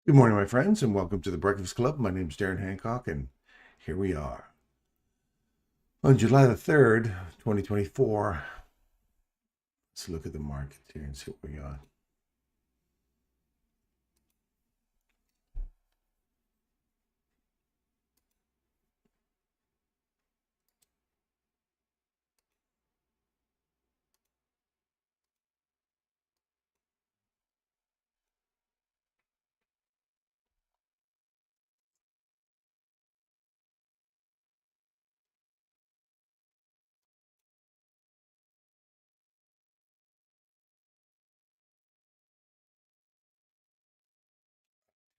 Good morning, my friends, and welcome to the Breakfast Club. My name is Darren Hancock, and here we are. On July the 3rd, 2024, let's look at the market here and see what we got.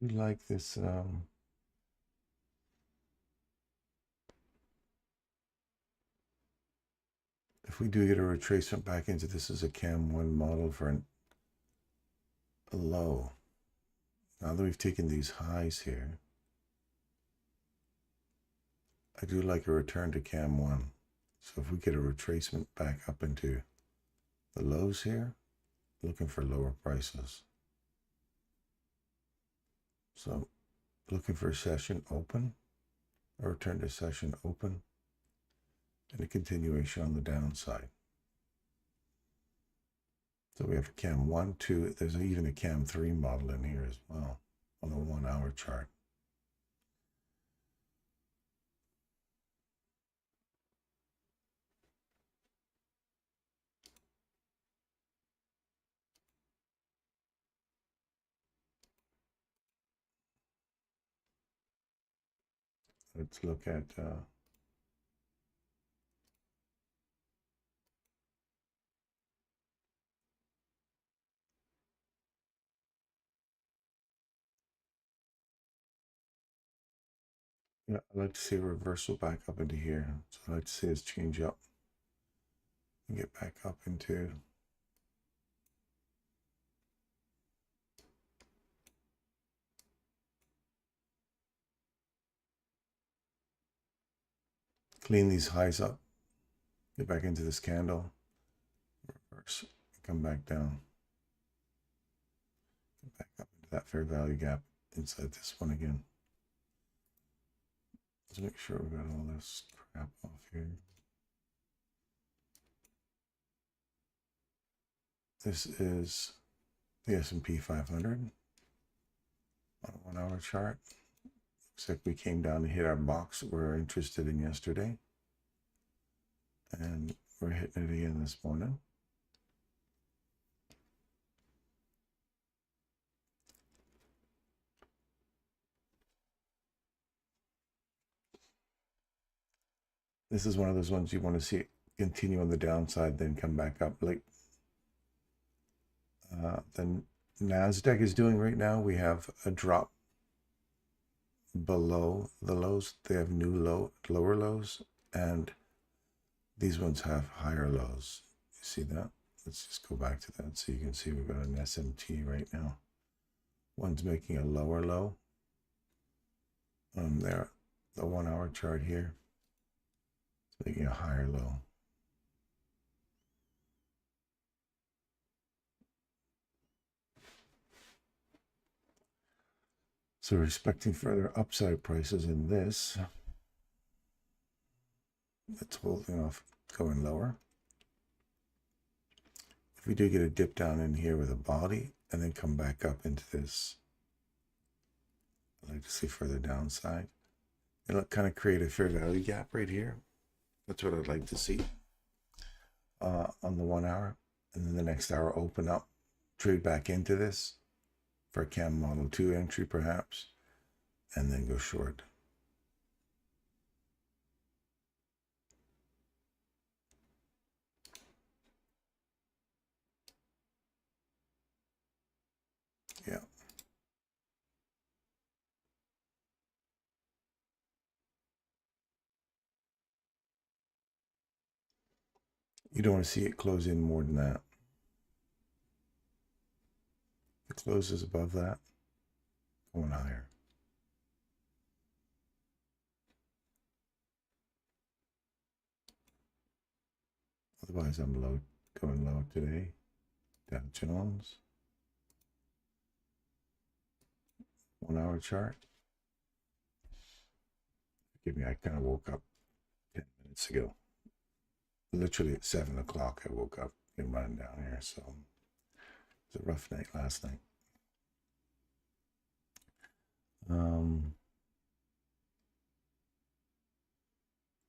We like this. If we do get a retracement back into this as a CAM 1 model for a low, now that we've taken these highs here, I do like a return to CAM 1. So if we get a retracement back up into the lows here, looking for lower prices. So looking for a session open, a return to session open, and a continuation on the downside. So we have a CAM 1, 2, there's even a CAM 3 model in here as well on the 1 hour chart. Let's look at yeah, I'd like to see a reversal back up into here. So I'd like to see us change up and get back up into clean these highs up, get back into this candle, reverse, come back down, get back up into that fair value gap inside this one again. Let's make sure we got all this crap off here. This is the S&P 500 on a 1 hour chart. Looks like we came down to hit our box we were interested in yesterday. And we're hitting it again this morning. This is one of those ones you want to see it continue on the downside, then come back up. Like the NASDAQ is doing right now. We have a drop below the lows. They have new lower lows, and these ones have higher lows. You see that? Let's just go back to that so you can see we've got an SMT right now. One's making a lower low. There, the 1 hour chart here. It's making a higher low. So we're expecting further upside prices in this. It's holding off going lower. If we do get a dip down in here with a body and then come back up into this, I'd like to see further downside. It'll kind of create a fair value gap right here. That's what I'd like to see on the 1 hour. And then the next hour open up, trade back into this for a CAM Model 2 entry perhaps, and then go short. Yeah. You don't want to see it close in more than that. If it closes above that, going higher. Otherwise, I'm going low today. Dow Jones. 1 hour chart. Forgive me, I kind of woke up 10 minutes ago. Literally at 7 o'clock I woke up and running down here, so it was a rough night last night.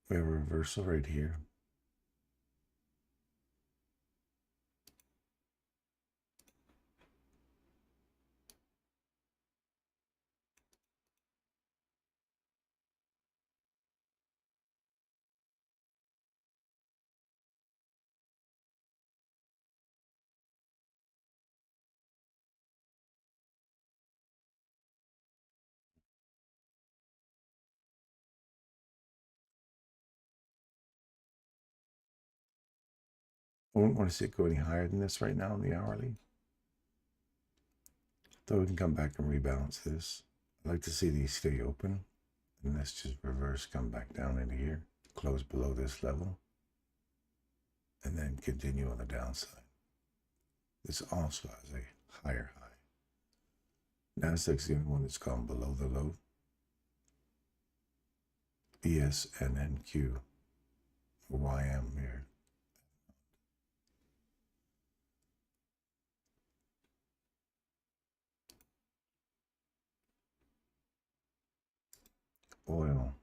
We have a reversal right here. I wouldn't want to see it go any higher than this right now in the hourly. Though we can come back and rebalance this. I'd like to see these stay open. And let's just reverse, come back down into here. Close below this level. And then continue on the downside. This also has a higher high. Nasdaq's the only one that's gone below the low. ES and NQ. YM here. Oil.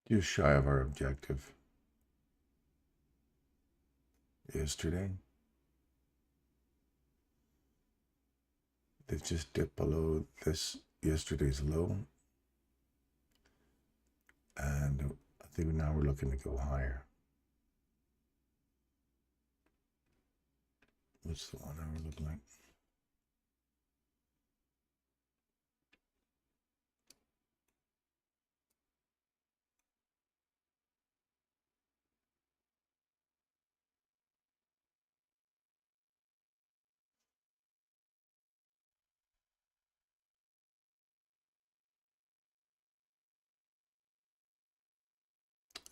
Just shy of our objective yesterday. They've just dipped below this yesterday's low. And I think now we're looking to go higher. What's the 1 hour look like?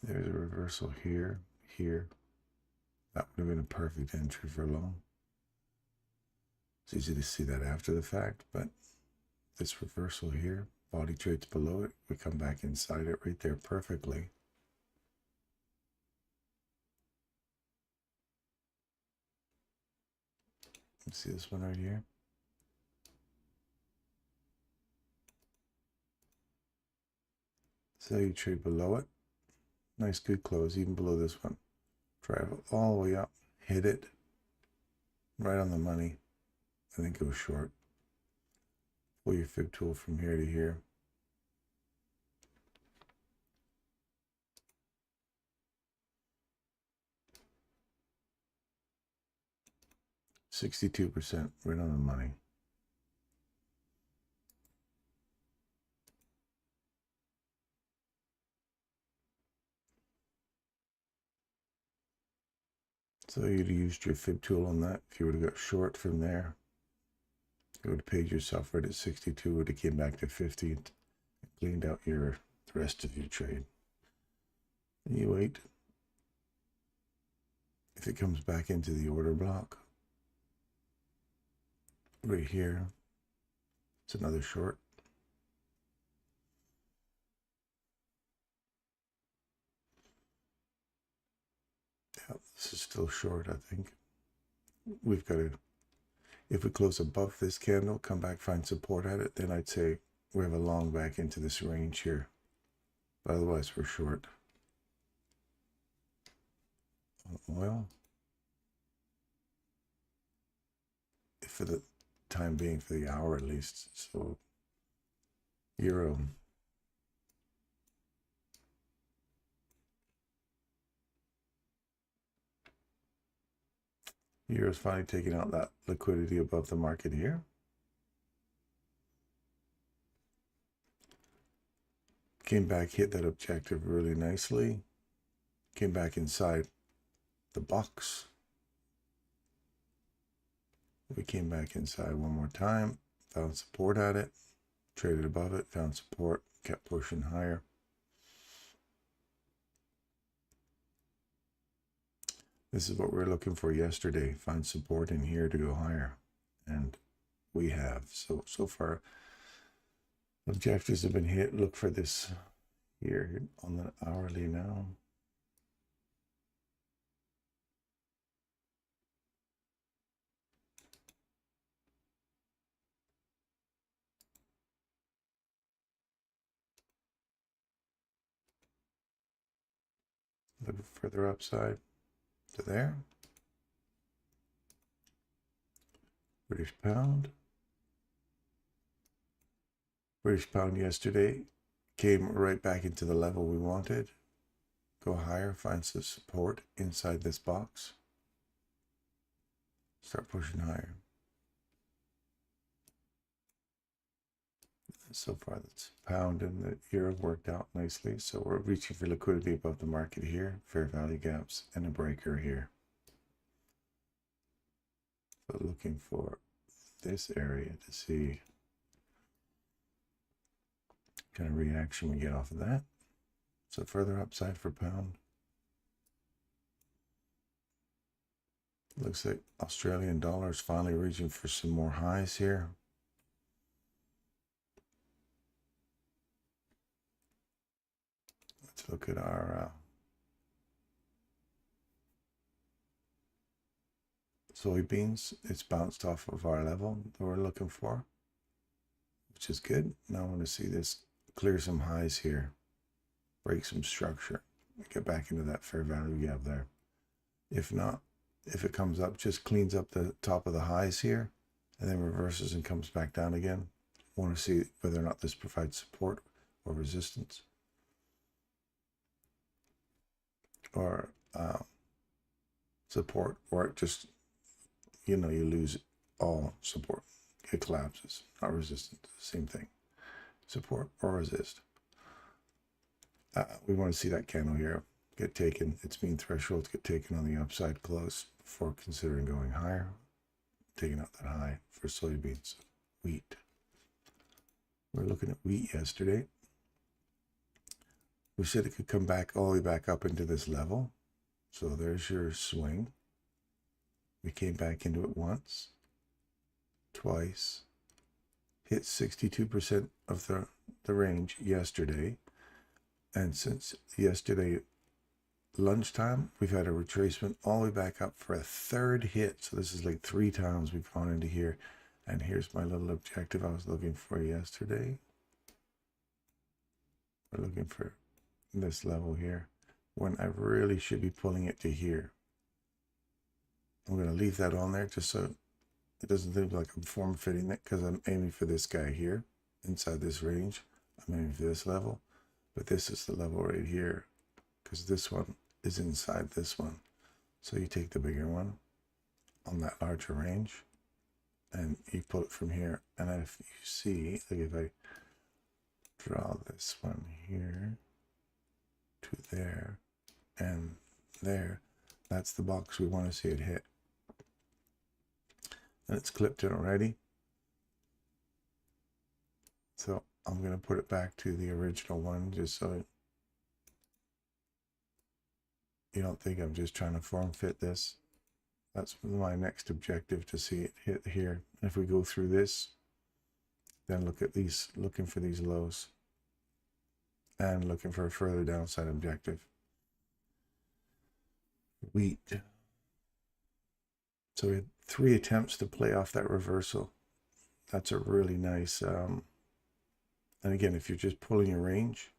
There's a reversal here, here. That would have been a perfect entry for long. It's easy to see that after the fact, but this reversal here, body trades below it, we come back inside it right there perfectly. Let's see this one right here. So you trade below it. Nice good close, even below this one. Drive it all the way up, hit it, right on the money, and then go short. Pull your fib tool from here to here. $62% right on the money. So you'd have used your fib tool on that. If you would have got short from there, you would have paid yourself right at 62, would have came back to 50 and cleaned out the rest of your trade. And you wait. If it comes back into the order block, right here, it's another short. Yeah, this is still short, I think. We've got to, if we close above this candle, come back, find support at it, then I'd say we have a long back into this range here. But otherwise, we're short. Oil. For the time being, for the hour at least. So, Euro. Euro's finally taking out that liquidity above the market here. Came back, hit that objective really nicely. Came back inside the box. We came back inside one more time, found support at it, traded above it, found support, kept pushing higher. This is what we were looking for yesterday. Find support in here to go higher. And we have. So far, objectives have been hit. Look for this here on the hourly now. Look further upside to there. British pound. British pound yesterday came right back into the level we wanted. Go higher, find some support inside this box. Start pushing higher. So far, that's pound and the euro worked out nicely. So we're reaching for liquidity above the market here, fair value gaps, and a breaker here. So looking for this area to see kind of reaction we get off of that. So further upside for pound. Looks like Australian dollar is finally reaching for some more highs here. Let's look at our soybeans. It's bounced off of our level that we're looking for, which is good. Now I want to see this clear some highs here, break some structure, get back into that fair value gap there. If not, if it comes up, just cleans up the top of the highs here and then reverses and comes back down again. I want to see whether or not this provides support or resistance, or support, or it just, you know, you lose all support. It collapses, not resistance, same thing. Support or resist. We want to see that candle here get taken, its mean threshold get taken on the upside close before considering going higher. Taking out that high for soybeans. Wheat. We're looking at wheat yesterday. We said it could come back all the way back up into this level. So there's your swing. We came back into it once, twice, hit 62% of the range yesterday. And since yesterday lunchtime, we've had a retracement all the way back up for a third hit. So this is like 3 times we've gone into here. And here's my little objective I was looking for yesterday. We're looking for this level here when I really should be pulling it to here. I'm going to leave that on there just so it doesn't look like I'm form fitting it, because I'm aiming for this guy here inside this range. I'm aiming for this level, but this is the level right here because this one is inside this one. So you take the bigger one on that larger range and you pull it from here. And if you see, like if I draw this one here to there and there, that's the box we want to see it hit. And it's clipped in already. So I'm going to put it back to the original one just so you don't think I'm just trying to form fit this. That's my next objective, to see it hit here. If we go through this, then look at these, looking for these lows and looking for a further downside objective. Wheat. So we had 3 attempts to play off that reversal. That's a really nice, and again, if you're just pulling your range,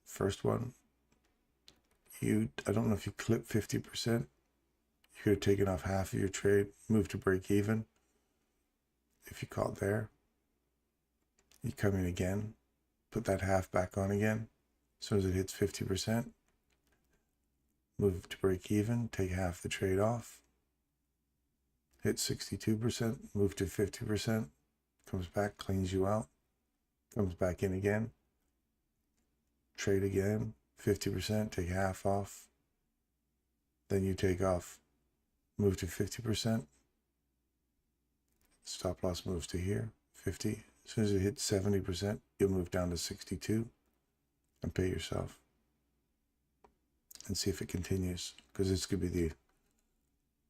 first one, I don't know if you clip 50%, you could have taken off half of your trade, moved to break even. If you caught there, you come in again, put that half back on again. As soon as it hits 50%, move to break even, take half the trade off, hit 62%, move to 50%, comes back, cleans you out, comes back in again, trade again, 50%, take half off, then you take off, move to 50%, stop loss moves to here, 50. As soon as it hits 70%, you'll move down to 62 and pay yourself and see if it continues, because this could be the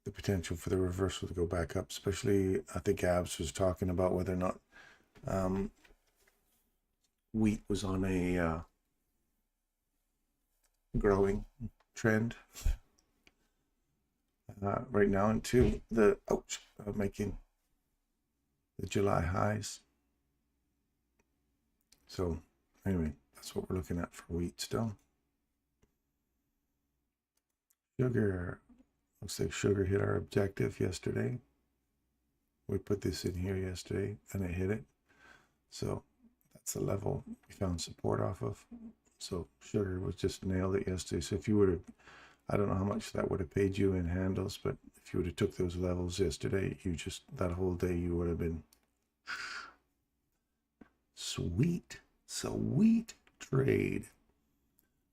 the potential for the reversal to go back up, especially I think Abs was talking about whether or not wheat was on a growing trend right now into the making the July highs. So anyway, that's what we're looking at for wheat still. Sugar, looks like sugar hit our objective yesterday. We put this in here yesterday and it hit it. So that's the level we found support off of. So sugar was just nailed it yesterday. So if you would have, I don't know how much that would have paid you in handles, but if you would have took those levels yesterday, you just, that whole day you would have been sweet trade.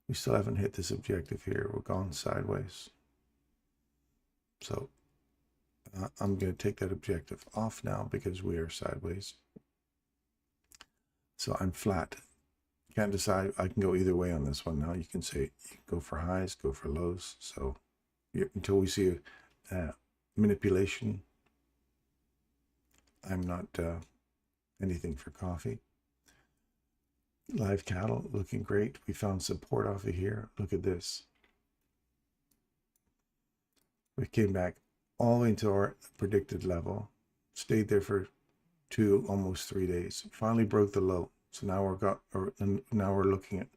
We still haven't hit this objective here. We're gone sideways. So I'm going to take that objective off now because we are sideways. So I'm flat. Can't decide. I can go either way on this one now. You can say you can go for highs, go for lows. So until we see manipulation, I'm not anything for coffee. Live cattle looking great. We found support off of here. Look at this. We came back all the way into our predicted level, stayed there for almost 3 days. Finally broke the low. So now we're looking at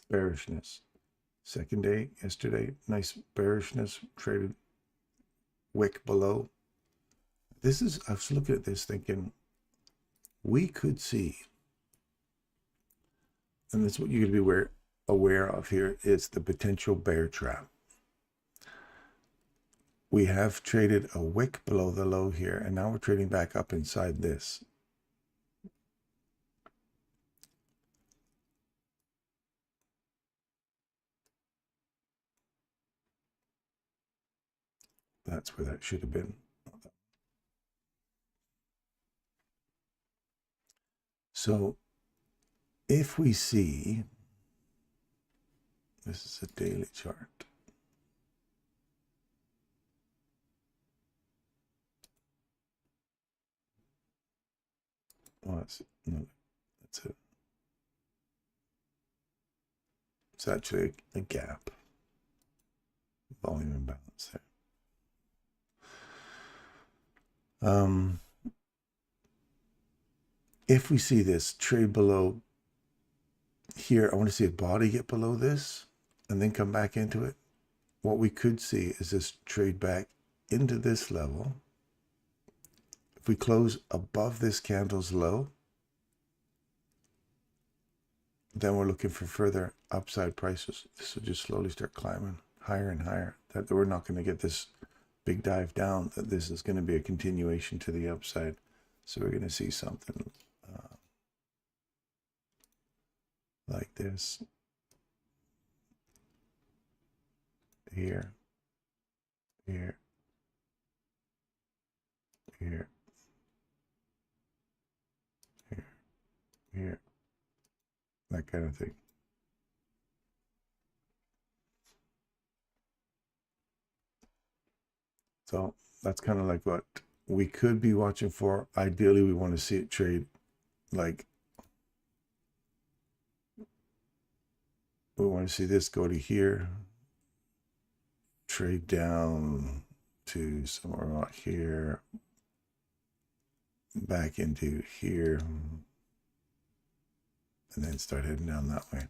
bearishness. Second day yesterday, nice bearishness, traded wick below. I was looking at this thinking we could see, and that's what you're going to be aware of here, is the potential bear trap. We have traded a wick below the low here, and now we're trading back up inside this. That's where that should have been. So if we see, this is a daily chart. Oh, that's it. It's actually a gap. Volume imbalance there. If we see this trade below here, I want to see a body get below this and then come back into it. What we could see is this trade back into this level. If we close above this candle's low, then we're looking for further upside prices. This will just slowly start climbing higher and higher. That we're not going to get this big dive down, that this is going to be a continuation to the upside. So we're going to see something like this here, here, here, here, here, that kind of thing. So that's kind of like what we could be watching for. Ideally, we want to see it trade like, we want to see this go to here, trade down to somewhere around here, back into here, and then start heading down that way.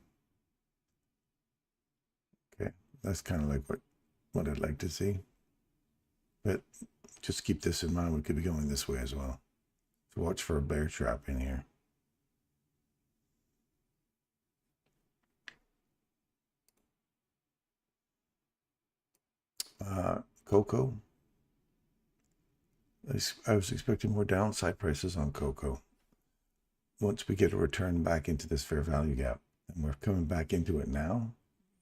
Okay, that's kind of like what I'd like to see. But just keep this in mind, we could be going this way as well. So watch for a bear trap in here. Cocoa. I was expecting more downside prices on cocoa. Once we get a return back into this fair value gap, and we're coming back into it now.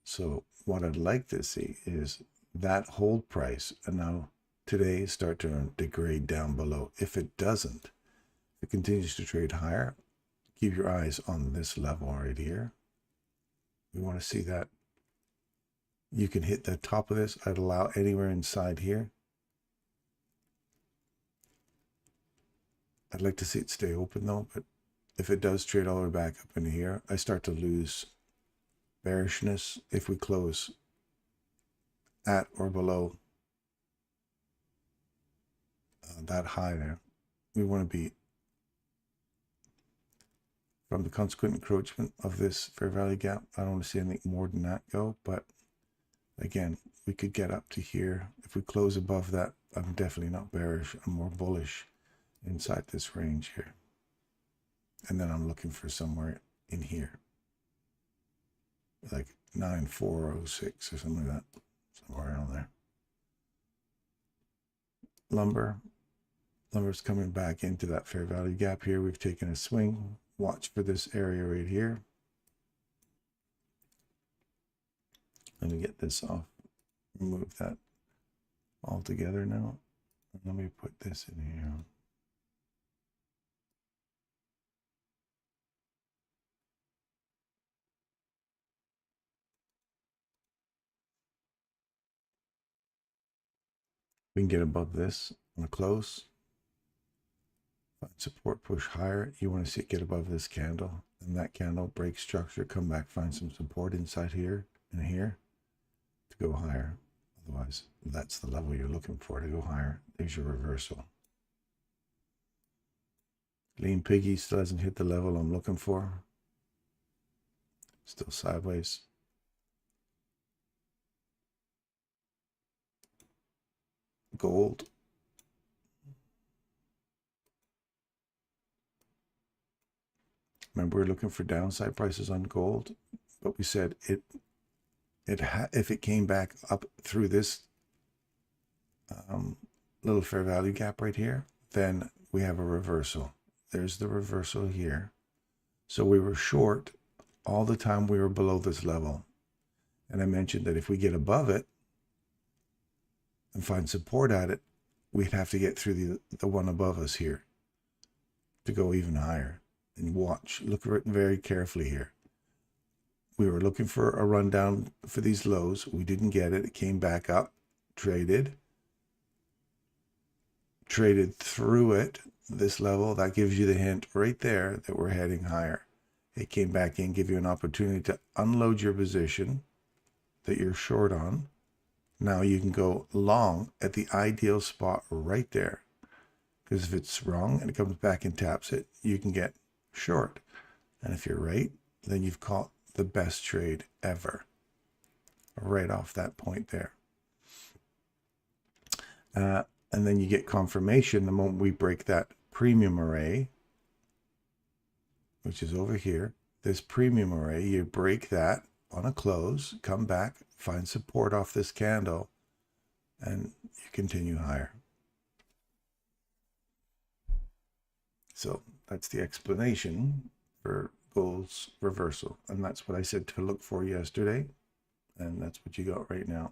So what I'd like to see is that hold price, and now today start to degrade down below. If it doesn't, if it continues to trade higher, keep your eyes on this level right here. We want to see that You can hit the top of this. I'd allow anywhere inside here. I'd like to see it stay open though, but if it does trade all the way back up into here, I start to lose bearishness if we close at or below that high there. We want to be from the consequent encroachment of this fair value gap. I don't want to see anything more than that go, but again, we could get up to here. If we close above that, I'm definitely not bearish. I'm more bullish inside this range here. And then I'm looking for somewhere in here, like 9406 or something like that, somewhere around there. Lumber's coming back into that fair value gap here. We've taken a swing. Watch for this area right here. Let me get this off. Remove that altogether now. Let me put this in here. We can get above this on a close. Find support, push higher. You want to see it get above this candle, and that candle break structure, come back, find some support inside here and here to go higher. Otherwise, that's the level you're looking for to go higher. There's your reversal. Lean Piggy still hasn't hit the level I'm looking for. Still sideways. Gold. Remember, we're looking for downside prices on gold, but we said if it came back up through this little fair value gap right here, then we have a reversal. There's the reversal here. So we were short all the time we were below this level. And I mentioned that if we get above it and find support at it, we'd have to get through the one above us here to go even higher. And watch, look at it very carefully here. We were looking for a rundown for these lows. We didn't get it. It came back up, traded through it, this level. That gives you the hint right there that we're heading higher. It came back in, give you an opportunity to unload your position that you're short on. Now you can go long at the ideal spot right there. Because if it's wrong and it comes back and taps it, you can get short. And if you're right, then you've caught the best trade ever. Right off that point there. And then you get confirmation the moment we break that premium array, which is over here. This premium array, you break that on a close, come back, find support off this candle, and you continue higher. So that's the explanation for gold's reversal. And that's what I said to look for yesterday. And that's what you got right now.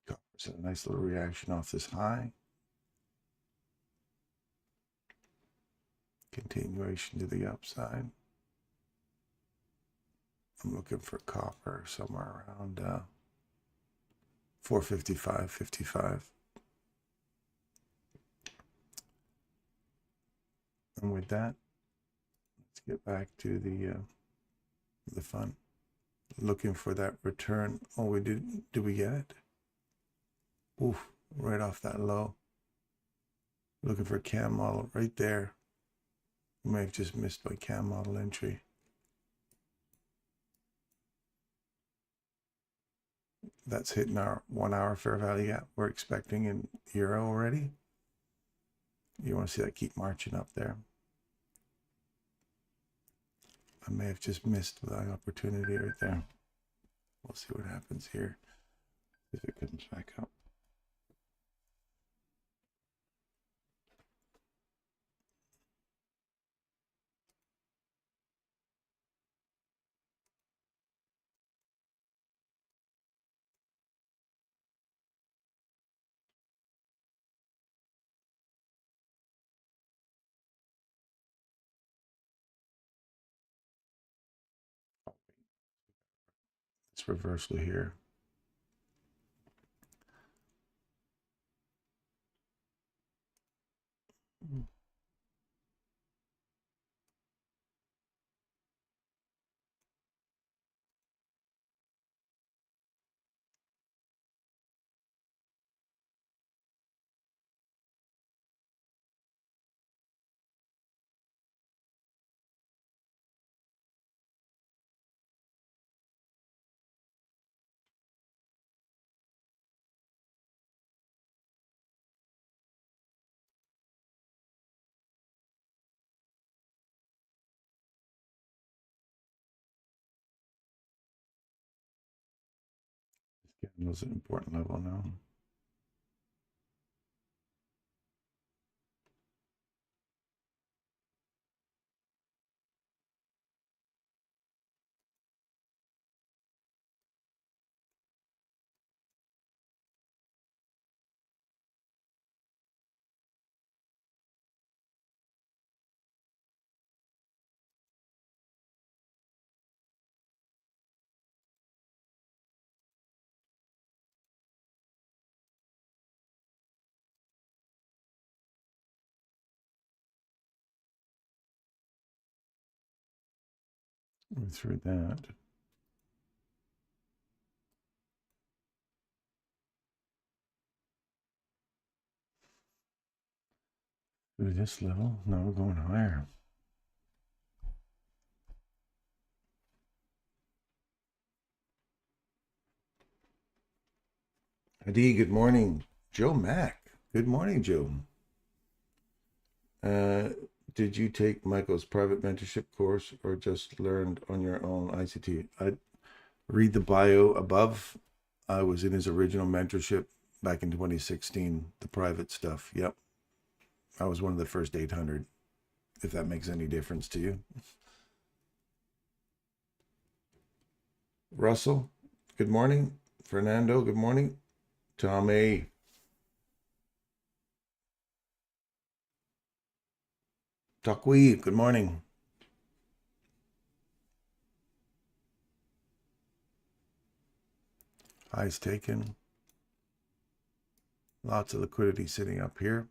Copper's a nice little reaction off this high. Continuation to the upside. I'm looking for copper somewhere around 455.55. And with that, let's get back to the fun. Looking for that return. Oh, we did we get it? Oof, right off that low. Looking for a cam model right there. You may have just missed my cam model entry. That's hitting our 1 hour fair value gap we're expecting in euro already. You want to see that keep marching up there. I may have just missed the opportunity right there. We'll see what happens here if it comes back up. This reversal here. This candle's an important level now. We're through that. Through this level? No, we're going higher. Adi, good morning. Joe Mack. Good morning, Joe. Did you take Michael's private mentorship course or just learned on your own ICT? I read the bio above. I was in his original mentorship back in 2016, the private stuff. Yep. I was one of the first 800, if that makes any difference to you. Russell, good morning. Fernando, good morning. Tommy. Takwi, good morning. Highs taken. Lots of liquidity sitting up here.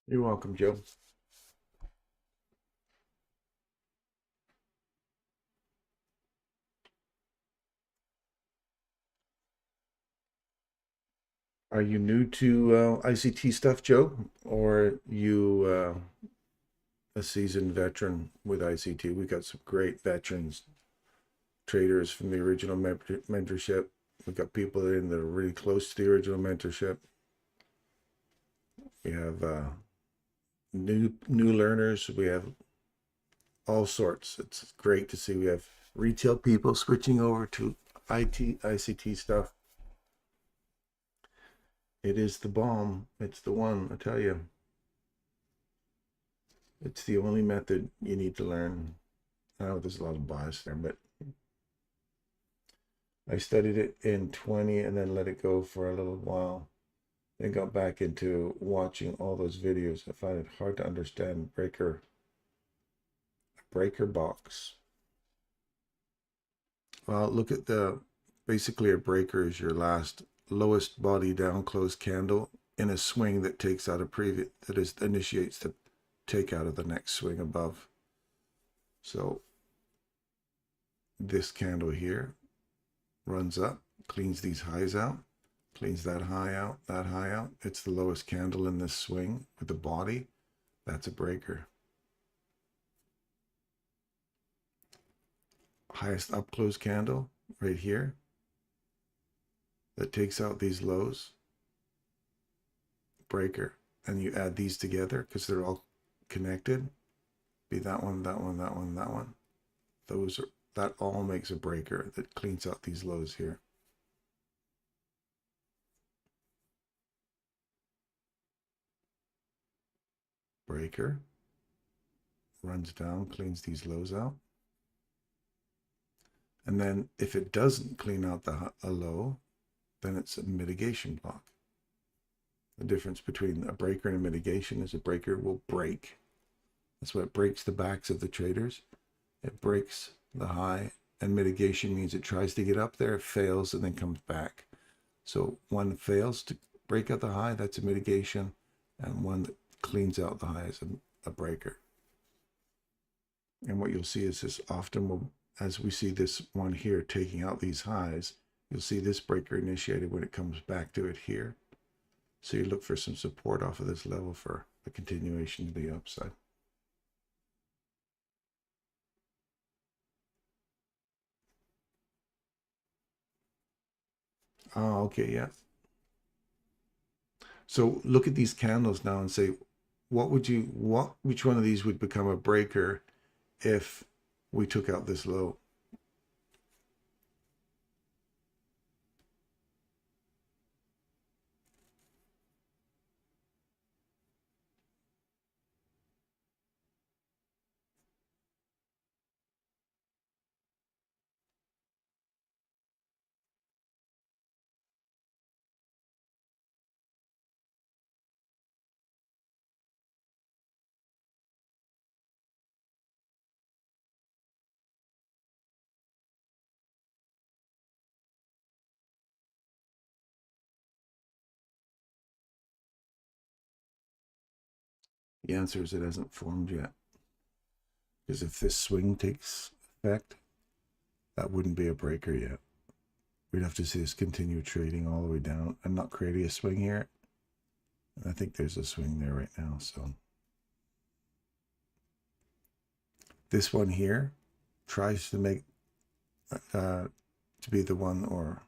You're welcome, Joe. Are you new to ICT stuff, Joe? Or you a seasoned veteran with ICT? We got some great veterans traders from the original mentorship. We've got people in that are really close to the original mentorship. We have new learners. We have all sorts. It's great to see. We have retail people switching over to ICT stuff. It is the bomb. It's the one, I tell you. It's the only method you need to learn. I know there's a lot of bias there, but I studied it in 20 and then let it go for a little while. Then got back into watching all those videos. I find it hard to understand breaker box. Well, look at basically a breaker is your last lowest body down closed candle in a swing that takes out a previous, initiates the takeout of the next swing above. So this candle here runs up, cleans these highs out, cleans that high out, that high out. It's the lowest candle in this swing with the body. That's a breaker. Highest up close candle right here that takes out these lows, breaker. And you add these together because they're all connected. Be that one, that one, that one, that one. Those are, that all makes a breaker that cleans out these lows here. Breaker runs down, cleans these lows out. And then if it doesn't clean out a low, then it's a mitigation block. The difference between a breaker and a mitigation is a breaker will break. That's what breaks the backs of the traders. It breaks the high, and mitigation means it tries to get up there, fails, and then comes back. So one fails to break out the high, that's a mitigation, and one that cleans out the high is a breaker. And what you'll see is this often will, as we see this one here taking out these highs, you'll see this breaker initiated when it comes back to it here. So you look for some support off of this level for a continuation to the upside. Oh, okay, yeah. So look at these candles now and say, which one of these would become a breaker if we took out this low? The answer is it hasn't formed yet. Because if this swing takes effect, that wouldn't be a breaker yet. We'd have to see this continue trading all the way down and not creating a swing here. And I think there's a swing there right now. So this one here tries to make to be the one, or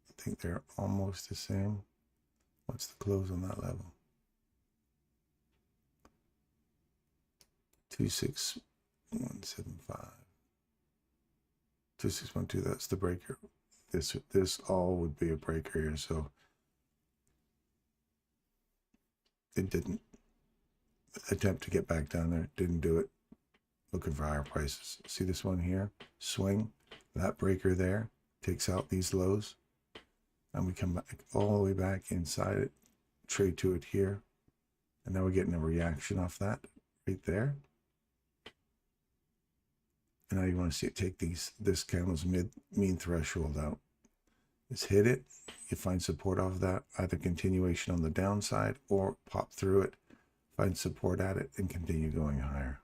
I think they're almost the same. What's the close on that level? 26175. 2612, that's the breaker. This all would be a breaker here, so it didn't attempt to get back down there, didn't do it. Looking for higher prices. See this one here? Swing, that breaker there takes out these lows, and we come back all the way back inside it, trade to it here, and now we're getting a reaction off that right there. And now you want to see it take this candle's mean threshold out. It's hit it, you find support off of that, either continuation on the downside or pop through it, find support at it, and continue going higher.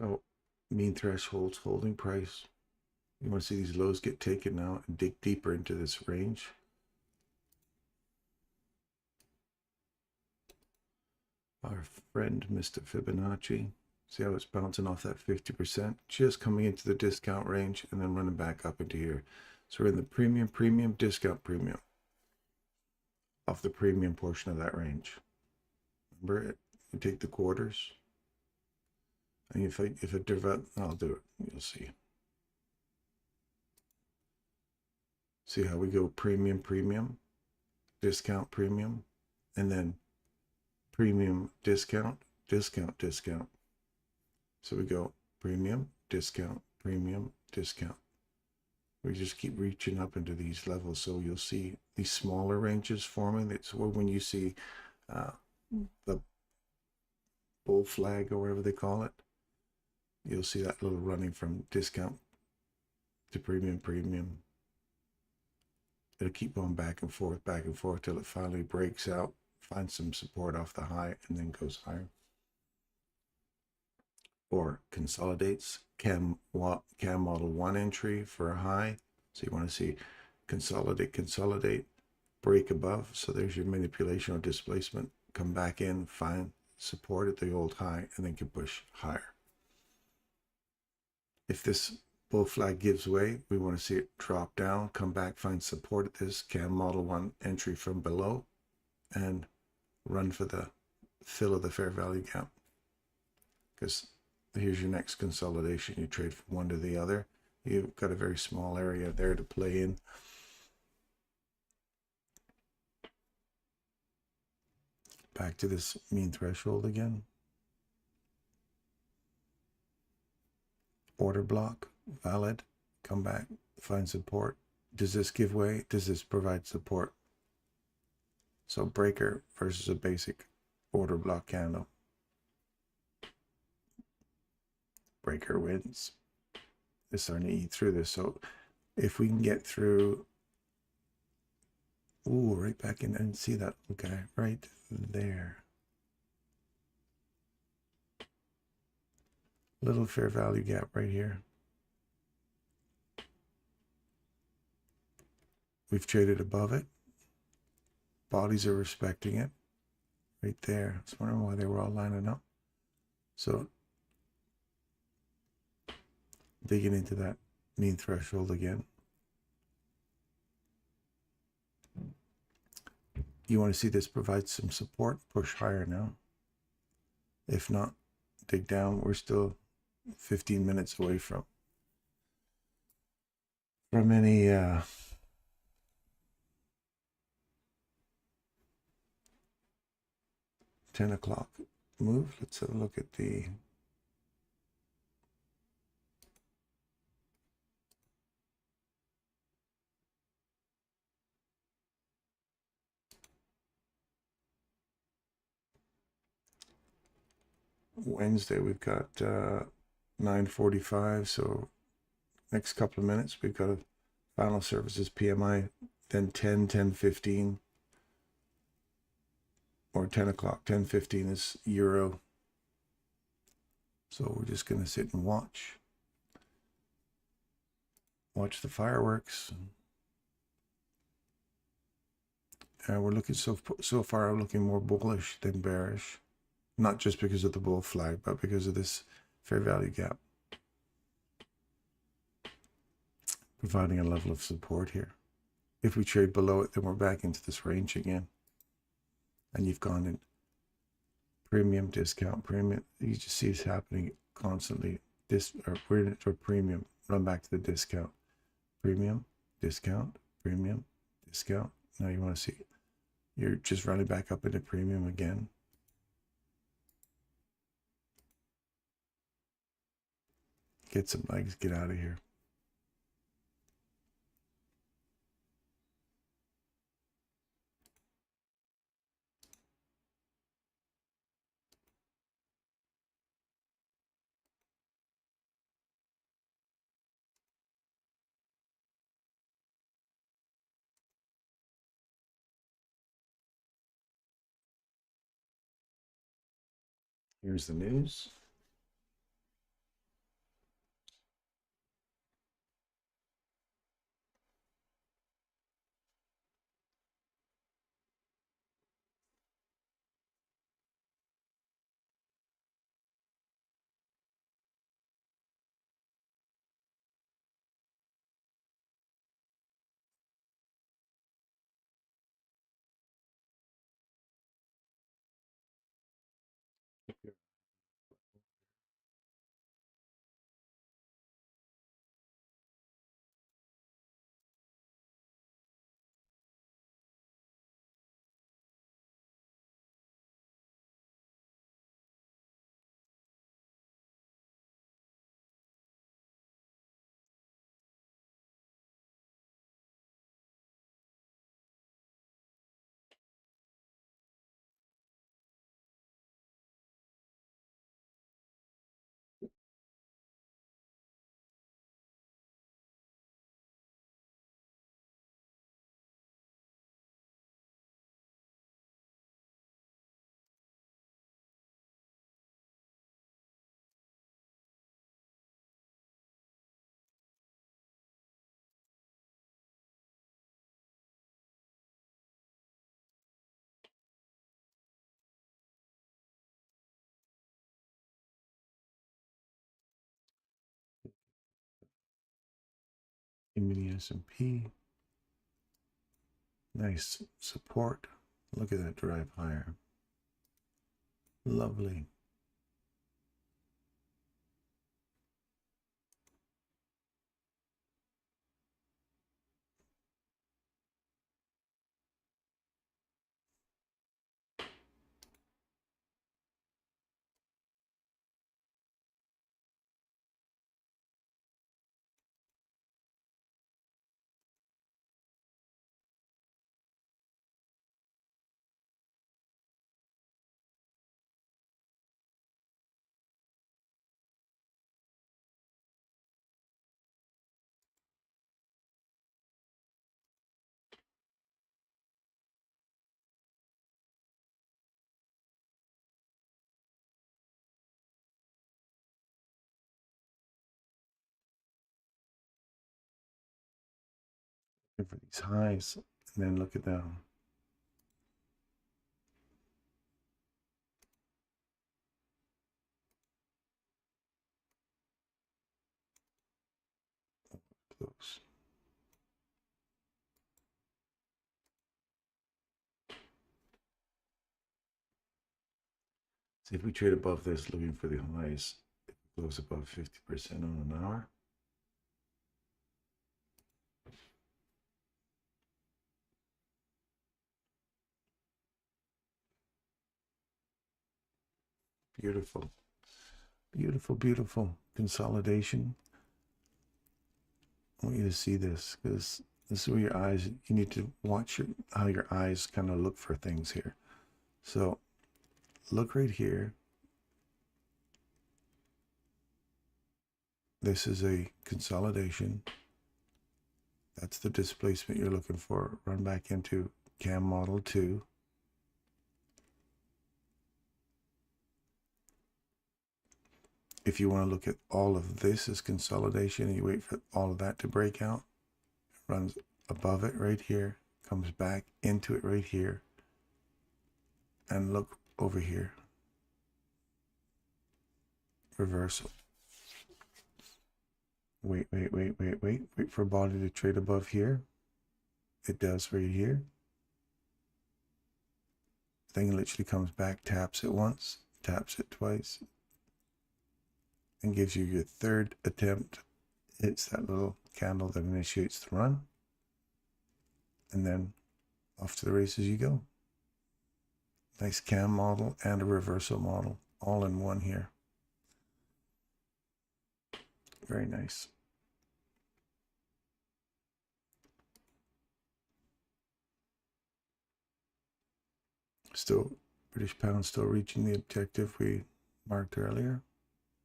So mean thresholds, holding price. You want to see these lows get taken now and dig deeper into this range. Our friend Mr. Fibonacci. See how it's bouncing off that 50%, just coming into the discount range and then running back up into here. So we're in the premium, discount premium, off the premium portion of that range. Remember it? You take the quarters, and if it develop, I'll do it. You'll see. See how we go premium, discount premium, and then premium discount. So we go premium, discount. We just keep reaching up into these levels. So you'll see these smaller ranges forming. It's when you see the bull flag or whatever they call it, you'll see that little running from discount to premium. It'll keep going back and forth till it finally breaks out, finds some support off the high, and then goes higher. Or consolidates. Cam model 1 entry for a high. So you want to see consolidate, break above. So there's your manipulation or displacement. Come back in, find support at the old high, and then can push higher. If this bull flag gives way, we want to see it drop down, come back, find support at this Cam model 1 entry from below, and run for the fill of the fair value gap. Because here's your next consolidation. You trade from one to the other. You've got a very small area there to play in. Back to this mean threshold again. Order block, valid, come back, find support. Does this give way? Does this provide support? So breaker versus a basic order block candle. Breaker wins. It's starting to eat through this. So if we can get through, ooh, right back in and see that guy right there. Little fair value gap right here. We've traded above it. Bodies are respecting it. Right there. I was wondering why they were all lining up. So digging into that mean threshold again. You want to see this provide some support, push higher now. If not, dig down. We're still 15 minutes away from any 10 o'clock move. Let's have a look at the Wednesday. We've got 9:45, so next couple of minutes we've got a final services PMI, then 10:15, or 10 o'clock. 10:15 is euro. So we're just going to sit and watch the fireworks. And we're looking so far, we're looking more bullish than bearish. Not just because of the bull flag, but because of this fair value gap. Providing a level of support here. If we trade below it, then we're back into this range again. And you've gone in premium, discount, premium. You just see it's happening constantly. We're in it for premium. Run back to the discount. Premium, discount, premium, discount. Now you want to see, you're just running back up into premium again. Get some legs, get out of here. Here's the news. mini S&P. Nice support. Look at that drive higher. Lovely. For these highs, and then look at them. Close. See if we trade above this, looking for the highs. If it goes above 50% on an hour. Beautiful. Beautiful, beautiful consolidation. I want you to see this because this is where your eyes, you need to watch how your eyes kind of look for things here. So look right here. This is a consolidation. That's the displacement you're looking for. Run back into CAM model 2. If you want to look at all of this as consolidation and you wait for all of that to break out, it runs above it right here, comes back into it right here, and look over here. Reversal. Wait for body to trade above here. It does right here. Thing literally comes back, taps it once, taps it twice, and gives you your third attempt. It's that little candle that initiates the run, and then off to the races you go. Nice CAM model and a reversal model all in one here. Very nice. Still, British pound still reaching the objective we marked earlier.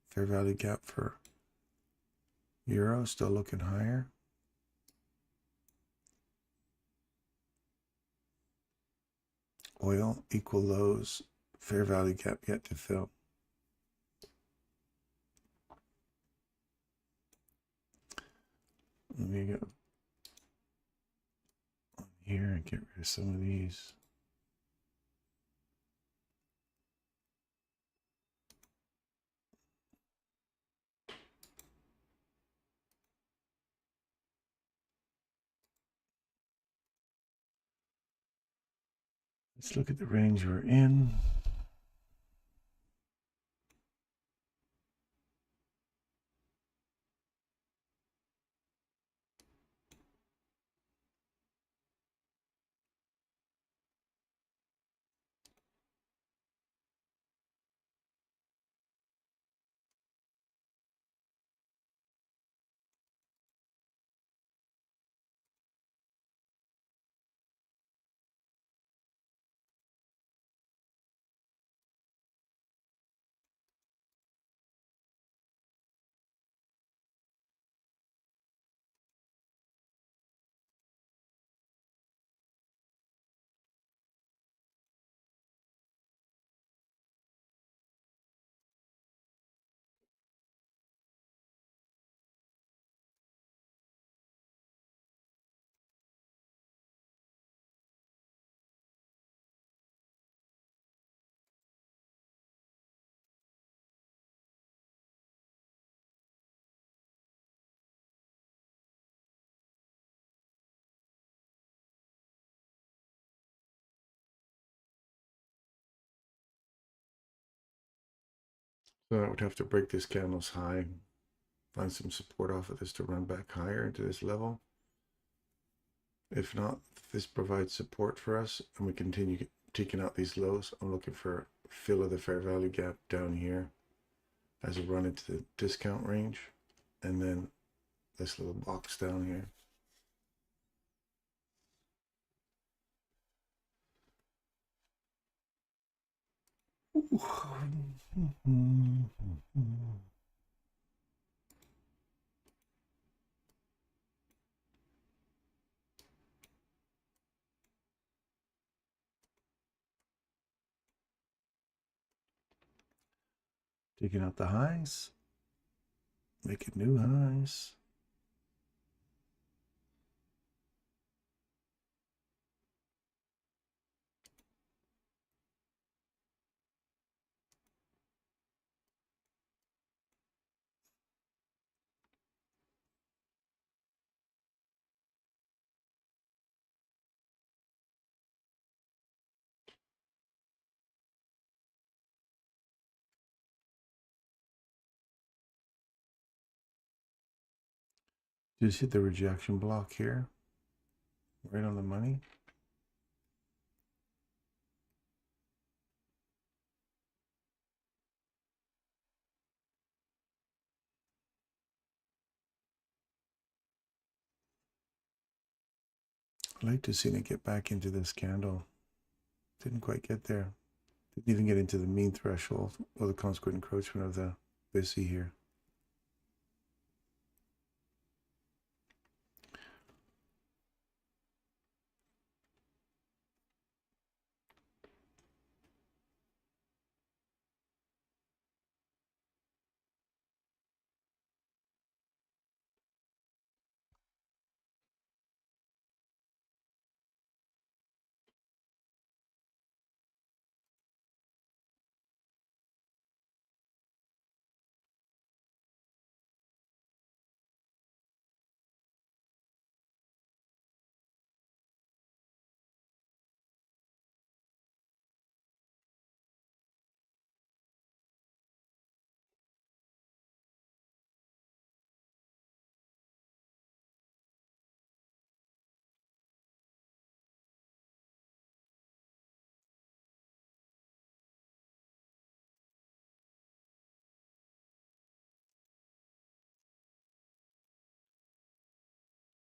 Fair value gap for euro still looking higher. Oil equal lows. Fair value gap yet to fill. Let me go on here and get rid of some of these. Let's look at the range we're in. So I would have to break this candle's high, find some support off of this to run back higher into this level. If not, if this provides support for us and we continue taking out these lows, I'm looking for fill of the fair value gap down here as a run into the discount range, and then this little box down here. Taking out the highs, making new highs. Just hit the rejection block here, right on the money. I'd like to see it get back into this candle. Didn't quite get there. Didn't even get into the mean threshold or the consequent encroachment of the busy here.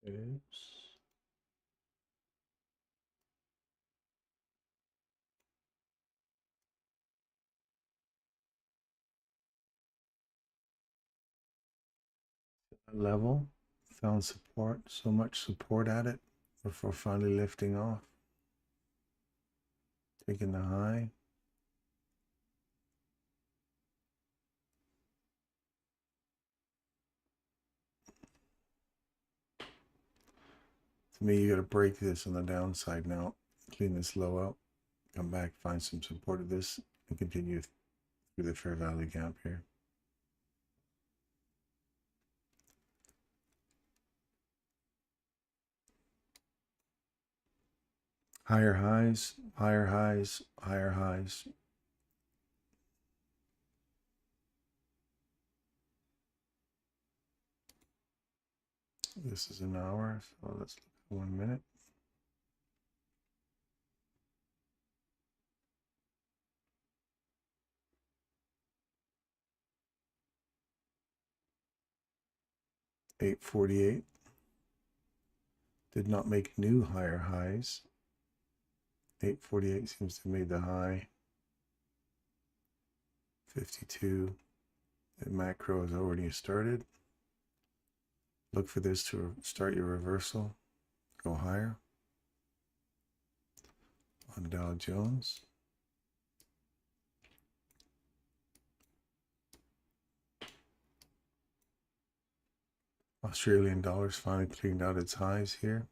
It is. Level, found support, so much support at it before finally lifting off. Taking the high. To me, you got to break this on the downside now, clean this low out, come back, find some support of this, and continue through the fair value gap here. Higher highs, higher highs, higher highs. This is an hour, so let's look at 1 minute. $8.48. Did not make new higher highs. 8.48 seems to have made the high. 52. The macro has already started. Look for this to start your reversal. Go higher on Dow Jones. Australian dollars finally cleaned out its highs here.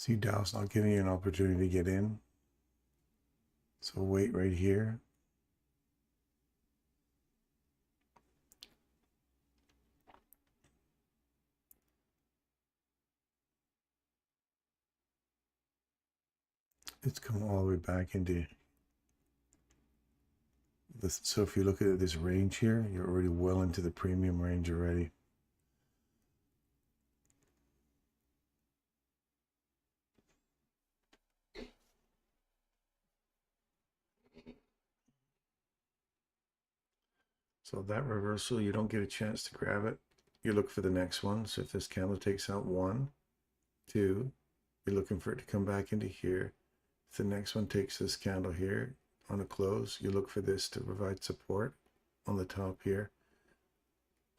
See, Dow's not giving you an opportunity to get in. So wait right here. It's come all the way back into this. So if you look at this range here, you're already well into the premium range already. So that reversal, you don't get a chance to grab it. You look for the next one. So if this candle takes out 1, 2, you're looking for it to come back into here. If the next one takes this candle here on a close, you look for this to provide support on the top here.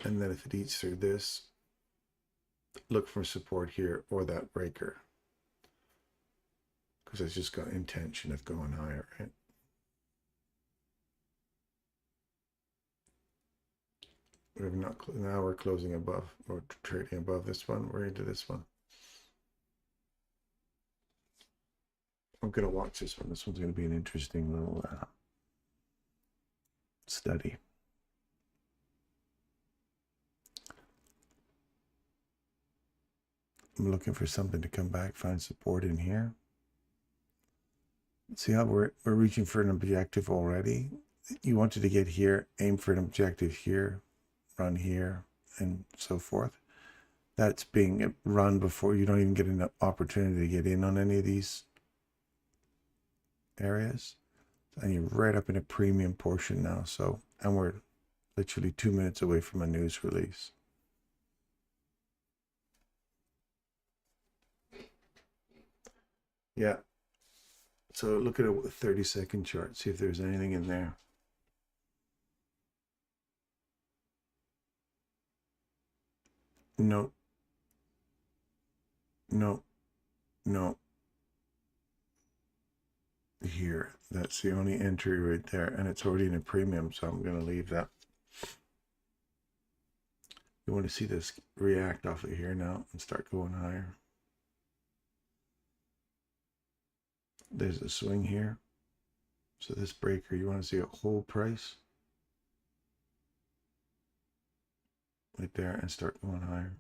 And then if it eats through this, look for support here or that breaker. Because it's just got intention of going higher, right? We're not, now we're closing above, or trading above this one. We're into this one. I'm going to watch this one. This one's going to be an interesting little study. I'm looking for something to come back, find support in here. See how we're reaching for an objective already? You wanted to get here, aim for an objective here, run here, and so forth. That's being run before you don't even get an opportunity to get in on any of these areas. And you're right up in a premium portion now. So, and we're literally 2 minutes away from a news release. Yeah. So look at a 30-second chart. See if there's anything in there. No. No. No. Here. That's the only entry right there. And it's already in a premium, so I'm going to leave that. You want to see this react off of here now and start going higher. There's a swing here. So this breaker, you want to see a whole price right there and start going higher.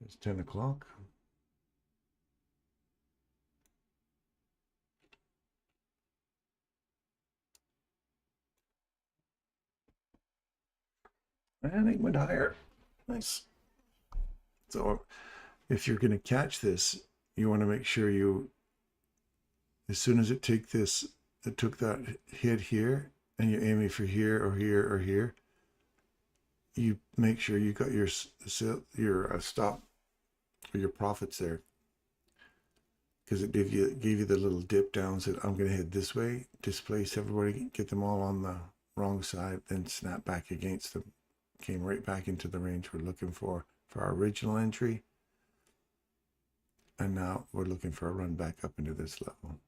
It's 10 o'clock. And it went higher. Nice. So if you're going to catch this, you want to make sure you, as soon as it took that hit here, and you're aiming for here or here or here, you make sure you got your stop or your profits there, because it gave you the little dip down. Said I'm going to head this way, displace everybody, get them all on the wrong side, then snap back against them. Came right back into the range we're looking for our original entry. And now we're looking for a run back up into this level.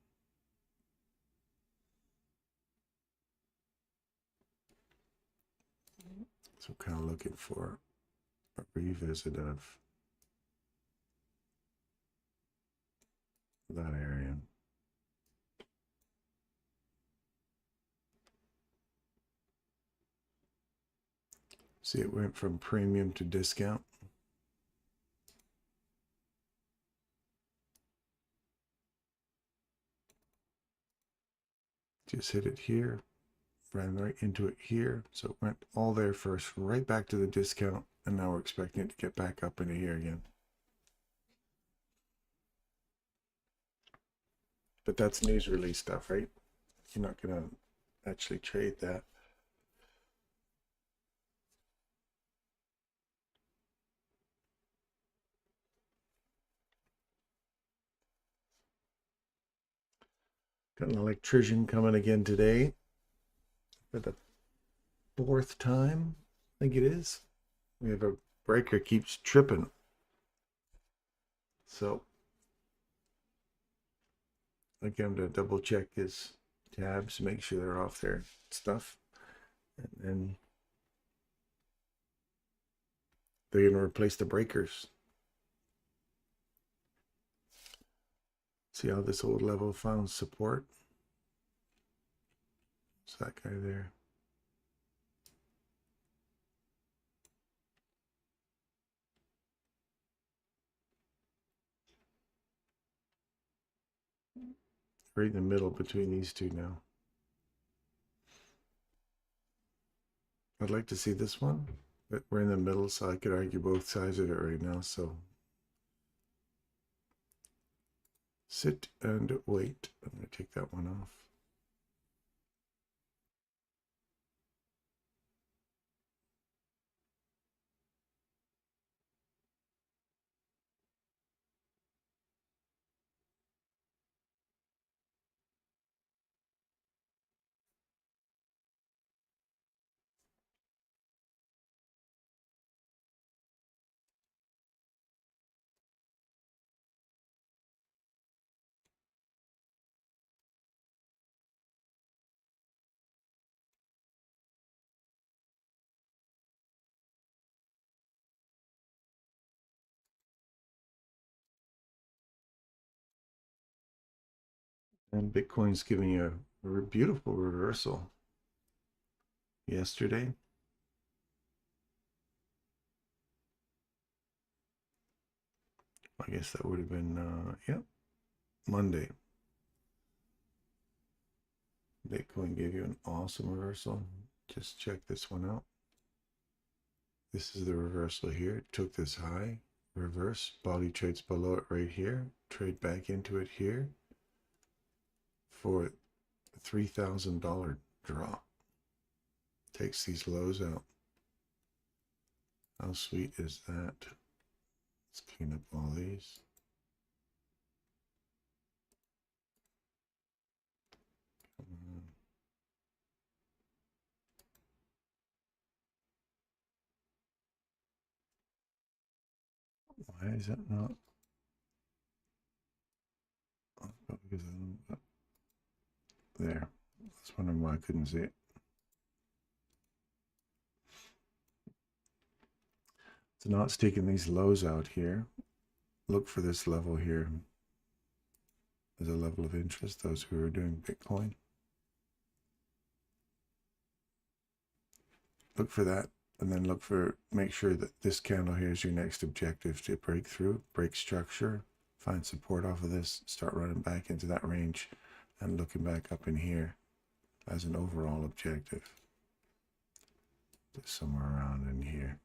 So kind of looking for a revisit of that area. See, it went from premium to discount. Just hit it here, ran right into it here. So it went all there first, right back to the discount. And now we're expecting it to get back up into here again. But that's news release stuff, right? You're not going to actually trade that. Got an electrician coming again today for the 4th time, I think it is. We have a breaker keeps tripping. So again, I'm going to double check his tabs, make sure they're off their stuff, and then they're going to replace the breakers. See how this old level found support? It's that guy there. Right in the middle between these two now. I'd like to see this one, but we're in the middle, so I could argue both sides of it right now. So sit and wait. I'm going to take that one off. And Bitcoin's giving you a beautiful reversal yesterday. I guess that would have been, yep, Monday. Bitcoin gave you an awesome reversal. Just check this one out. This is the reversal here. It took this high, reverse, body trades below it right here, trade back into it here for a $3,000 drop. Takes these lows out. How sweet is that? Let's clean up all these. Why is that not? Because there. That's wondering why I couldn't see it. So now it's taking these lows out here. Look for this level here as a level of interest, those who are doing Bitcoin. Look for that, and then look for, make sure that this candle here is your next objective to break through, break structure, find support off of this, start running back into that range, and looking back up in here as an overall objective. Just somewhere around in here.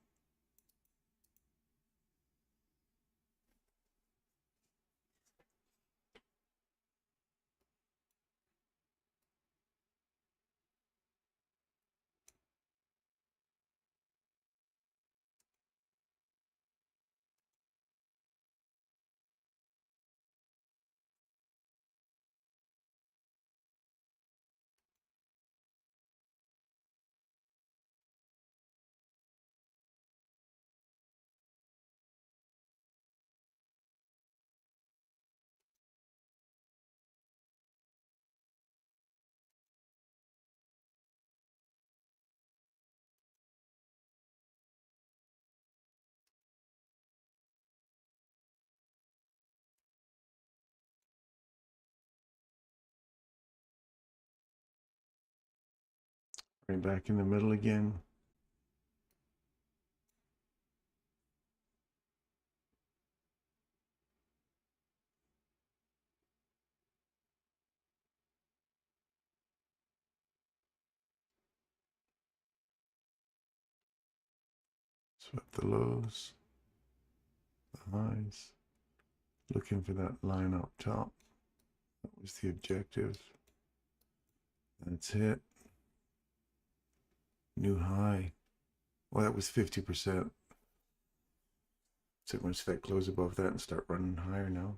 Right back in the middle again. Swept the lows, the highs. Looking for that line up top. That was the objective. That's hit. New high. Well, that was 50%. So once that close above that and start running higher now.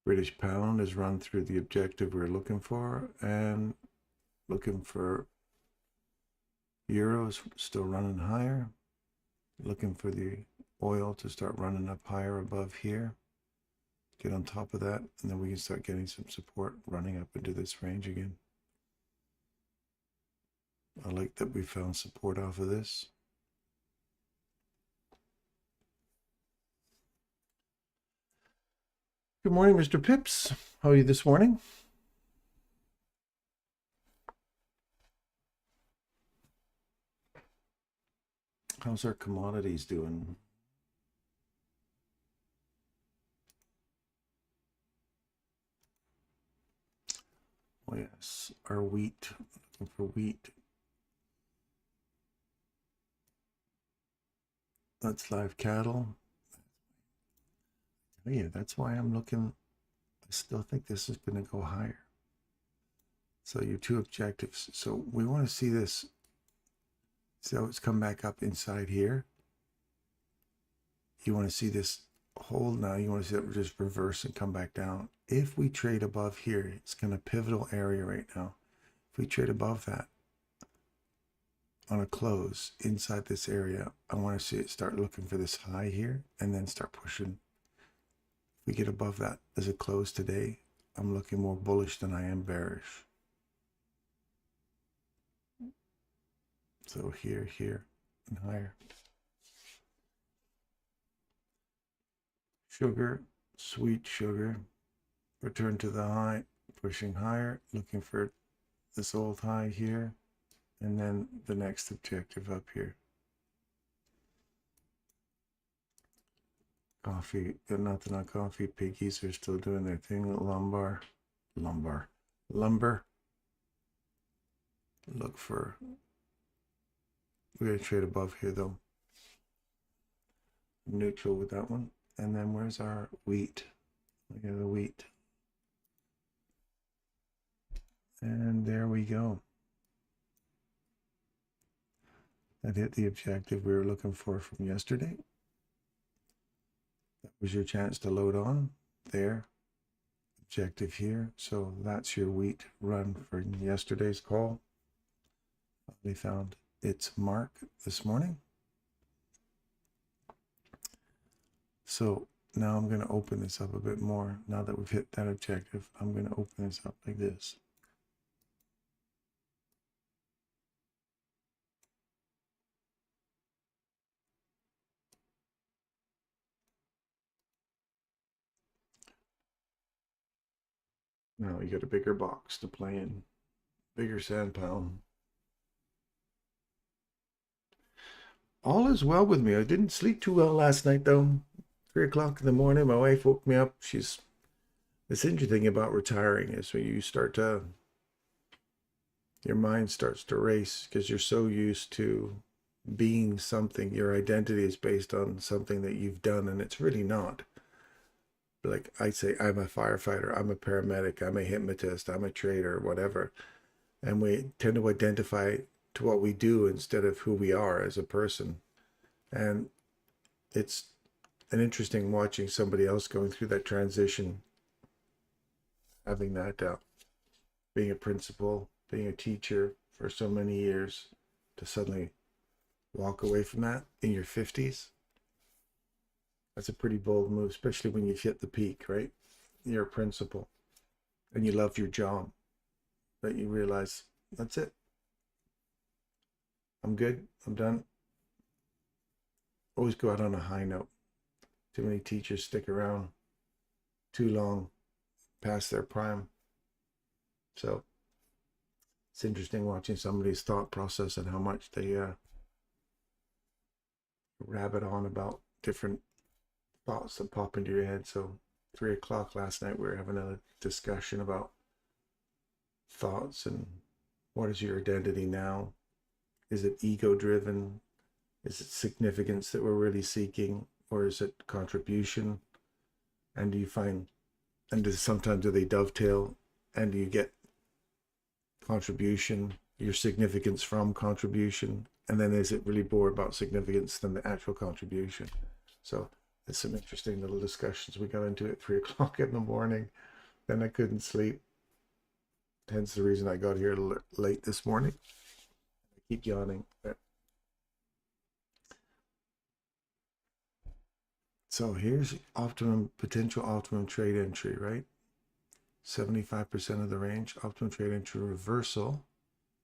British pound has run through the objective we're looking for, and looking for euros still running higher. Looking for the oil to start running up higher above here. Get on top of that, and then we can start getting some support running up into this range again. I like that we found support off of this. Good morning, Mr. Pips. How are you this morning? How's our commodities doing? Oh yes, our wheat, looking for wheat. That's live cattle. Oh yeah, that's why I'm looking, I still think this is going to go higher. So your two objectives. So we want to see this. So it's come back up inside here. You want to see this hold now. You want to see it just reverse and come back down. If we trade above here, it's going to pivotal area right now. If we trade above that on a close inside this area, I want to see it start looking for this high here and then start pushing. If we get above that as a close today, I'm looking more bullish than I am bearish. So here, and higher. Sugar, sweet sugar, return to the high, pushing higher, looking for this old high here, and then the next objective up here. Coffee, got nothing on coffee. Piggies are still doing their thing. Lumber. Look for, we're going to trade above here though. Neutral with that one. And then where's our wheat? Look at the wheat. And there we go. That hit the objective we were looking for from yesterday. That was your chance to load on there. Objective here. So that's your wheat run for yesterday's call. They found its mark this morning. So now I'm going to open this up a bit more. Now that we've hit that objective, I'm going to open this up like this. Now you got a bigger box to play in, bigger sand pound. All is well with me. I didn't sleep too well last night though. 3 o'clock in the morning, my wife woke me up. It's interesting about retiring is when you start to, your mind starts to race because you're so used to being something. Your identity is based on something that you've done, and it's really not. Like I say, I'm a firefighter, I'm a paramedic, I'm a hypnotist, I'm a trader, whatever. And we tend to identify to what we do instead of who we are as a person. And it's an interesting watching somebody else going through that transition, having that being a principal, being a teacher for so many years, to suddenly walk away from that in your 50s. That's a pretty bold move, especially when you've hit the peak, right? You're a principal and you love your job, but you realize that's it. I'm good. I'm done. Always go out on a high note. Too many teachers stick around too long past their prime. So it's interesting watching somebody's thought process and how much they rabbit on about different thoughts that pop into your head. So 3 o'clock last night, we were having a discussion about thoughts and what is your identity now? Is it ego driven? Is it significance that we're really seeking? Or is it contribution? And do you find, and sometimes do they dovetail? And do you get contribution, your significance from contribution? And then is it really more about significance than the actual contribution? So it's some interesting little discussions we got into at 3 o'clock in the morning. Then I couldn't sleep. Hence the reason I got here late this morning. I keep yawning. So here's potential optimum trade entry, right? 75% of the range, optimum trade entry reversal.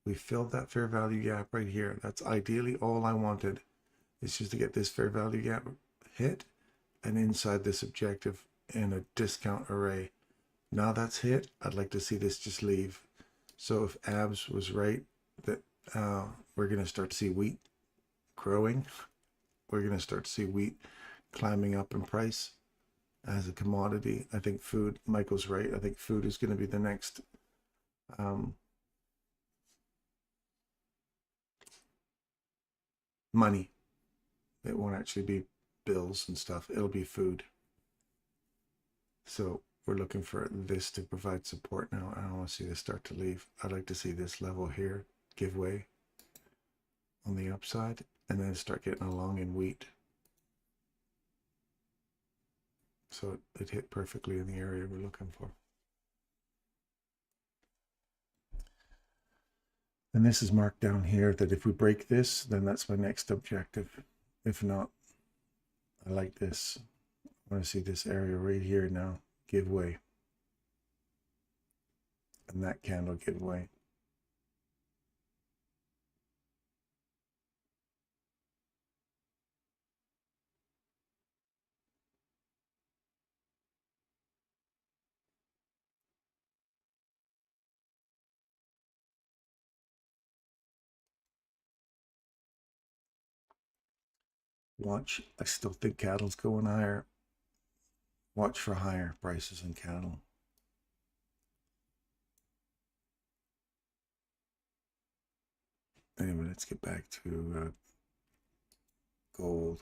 We filled that fair value gap right here. That's ideally all I wanted, is just to get this fair value gap hit and inside this objective in a discount array. Now that's hit, I'd like to see this just leave. So if ABS was right, that we're going to start to see wheat growing. We're going to start to see wheat climbing up in price as a commodity. I think food, Michael's right, I think food is going to be the next money. It won't actually be bills and stuff, it'll be food. So we're looking for this to provide support now. I don't want to see this start to leave. I'd like to see this level here give way on the upside and then start getting along in wheat. So it hit perfectly in the area we're looking for. And this is marked down here that if we break this, then that's my next objective. If not, I like this. I want to see this area right here now give way. And that candle give way. Watch, I still think cattle's going higher. Watch for higher prices in cattle. Anyway, let's get back to gold.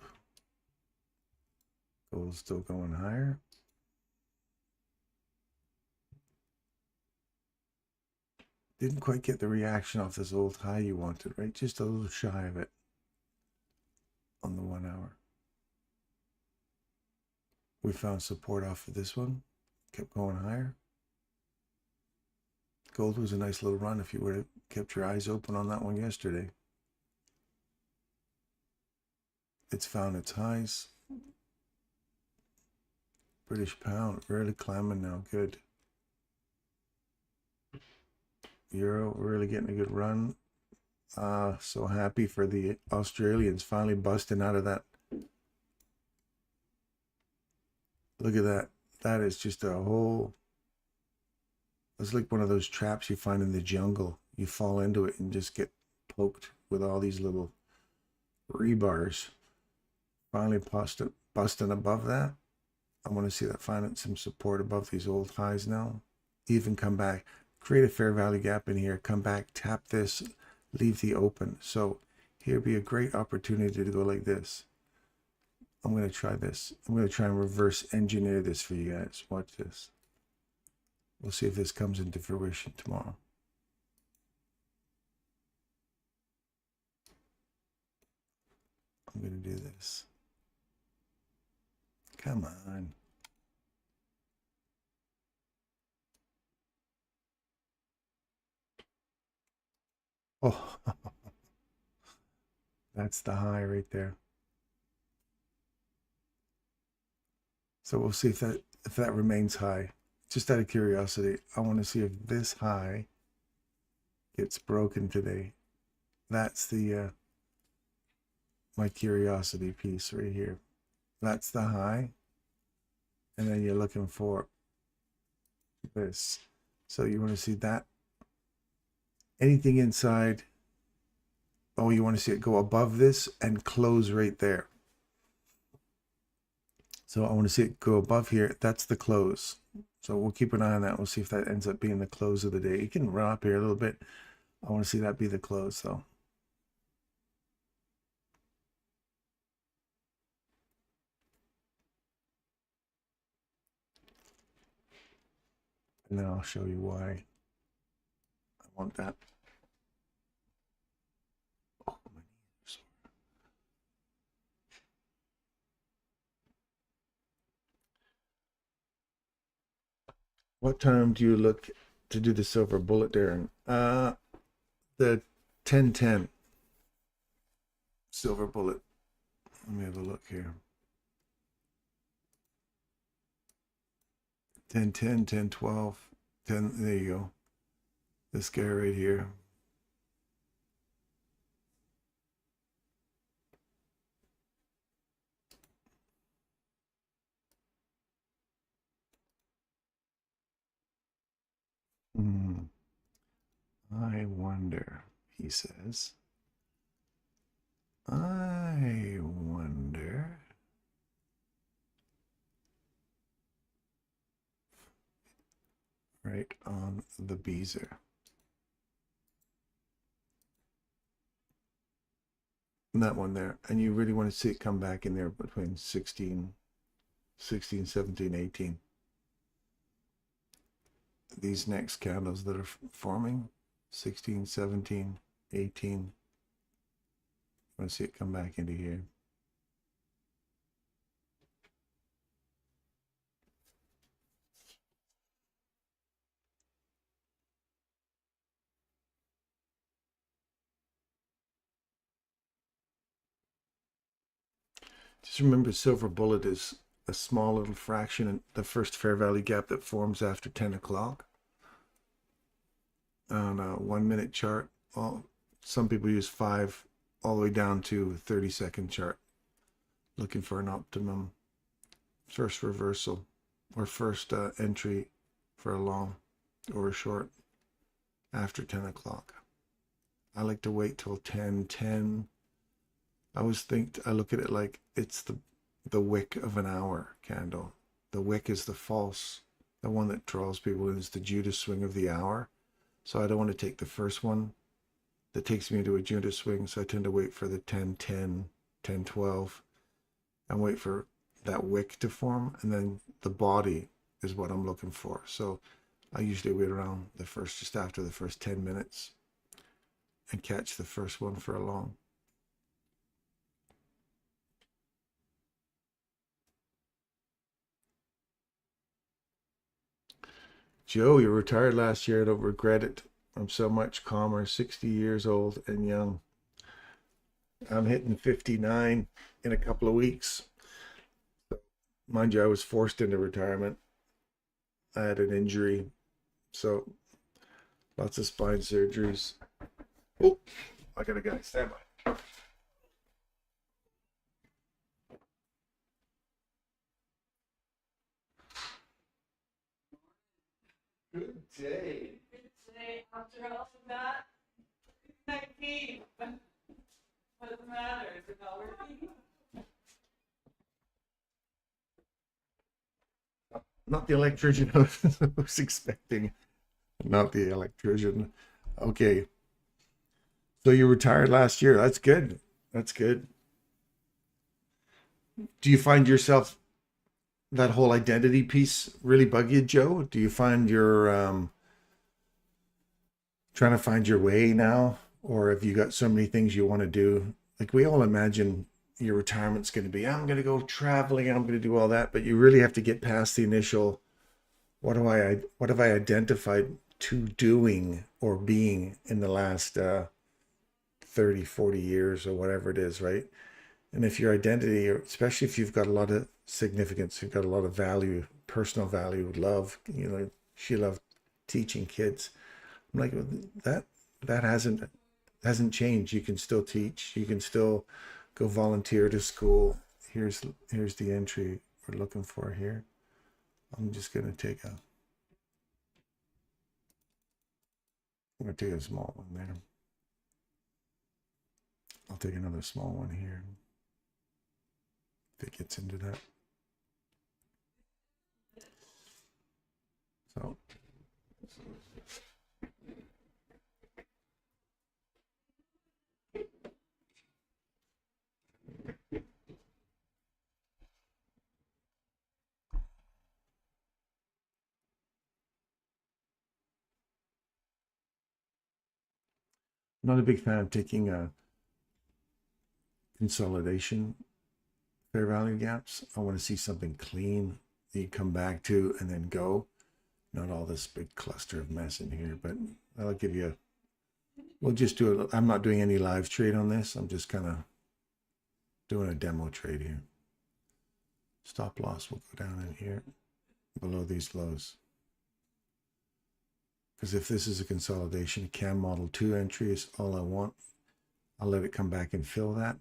Gold's still going higher. Didn't quite get the reaction off this old high you wanted, right? Just a little shy of it on the 1 hour. We found support off of this one. Kept going higher. Gold was a nice little run if you would have kept your eyes open on that one yesterday. It's found its highs. British pound really climbing now. Good. Euro really getting a good run. So happy for the Australians finally busting out of that. Look at that. That is just a whole, it's like one of those traps you find in the jungle. You fall into it and just get poked with all these little rebars. Finally busting above that. I want to see that finding some support above these old highs now. Even come back, create a fair value gap in here, come back, tap this, leave the open. So here be a great opportunity to go like this. I'm going to try this. I'm going to try and reverse engineer this for you guys. Watch this. We'll see if this comes into fruition tomorrow. I'm going to do this. Come on. Oh, that's the high right there. So we'll see if that remains high. Just out of curiosity, I want to see if this high gets broken today. That's the my curiosity piece right here. That's the high. And then you're looking for this. So you want to see that. Anything inside. Oh, you want to see it go above this and close right there. So I want to see it go above here. That's the close. So we'll keep an eye on that. We'll see if that ends up being the close of the day. You can run up here a little bit. I want to see that be the close though. And then I'll show you why I want that. Oh, my knees. What time do you look to do the silver bullet, Darren? The 10:10 silver bullet. Let me have a look here. 10, 10, 10, 12, 10. There you go. This guy right here. I wonder, he says. I wonder. Right on the beezer. And that one there. And you really want to see it come back in there between 16, 17, 18. These next candles that are forming, 16, 17, 18. I want to see it come back into here. Just remember, silver bullet is a small little fraction in the first fair value gap that forms after 10 o'clock. On a 1 minute chart, well, some people use 5 all the way down to 30-second chart, looking for an optimum first reversal or first entry for a long or a short after 10 o'clock. I like to wait till 10, 10. I look at it like it's the wick of an hour candle. The wick is the false, the one that draws people in, is the Judas swing of the hour. So I don't want to take the first one that takes me into a Judas swing. So I tend to wait for the 10, 10, 10, 12 and wait for that wick to form. And then the body is what I'm looking for. So I usually wait around just after the first 10 minutes and catch the first one for a long. Joe, you retired last year. I don't regret it. I'm so much calmer, 60 years old and young. I'm hitting 59 in a couple of weeks. Mind you, I was forced into retirement. I had an injury, so lots of spine surgeries. Oh, I got a guy. Stand by. Good day. Good day. After all of that, 19. What does it matter? Is it not working? Not the electrician I was expecting. Not the electrician. Okay. So you retired last year. That's good. That's good. Do you find yourself, that whole identity piece really bug you, Joe? Do you find you're trying to find your way now? Or have you got so many things you want to do? Like, we all imagine your retirement's going to be, I'm going to go traveling, I'm going to do all that. But you really have to get past the initial, what have I identified to doing or being in the last 30, 40 years or whatever it is, right? And if your identity, especially if you've got a lot of significance, you've got a lot of value, personal value, love, she loved teaching kids. I'm like, that hasn't changed. You can still teach. You can still go volunteer to school. Here's the entry we're looking for here. I'm just gonna take a small one there. I'll take another small one here. If it gets into that. So I'm not a big fan of taking a consolidation fair value gaps. I want to see something clean that you come back to and then go. Not all this big cluster of mess in here, but I'll give you we'll just do it. I'm not doing any live trade on this. I'm just kind of doing a demo trade here. Stop loss will go down in here. below these lows. Because if this is a consolidation, it can model 2 entries, all I want. I'll let it come back and fill that.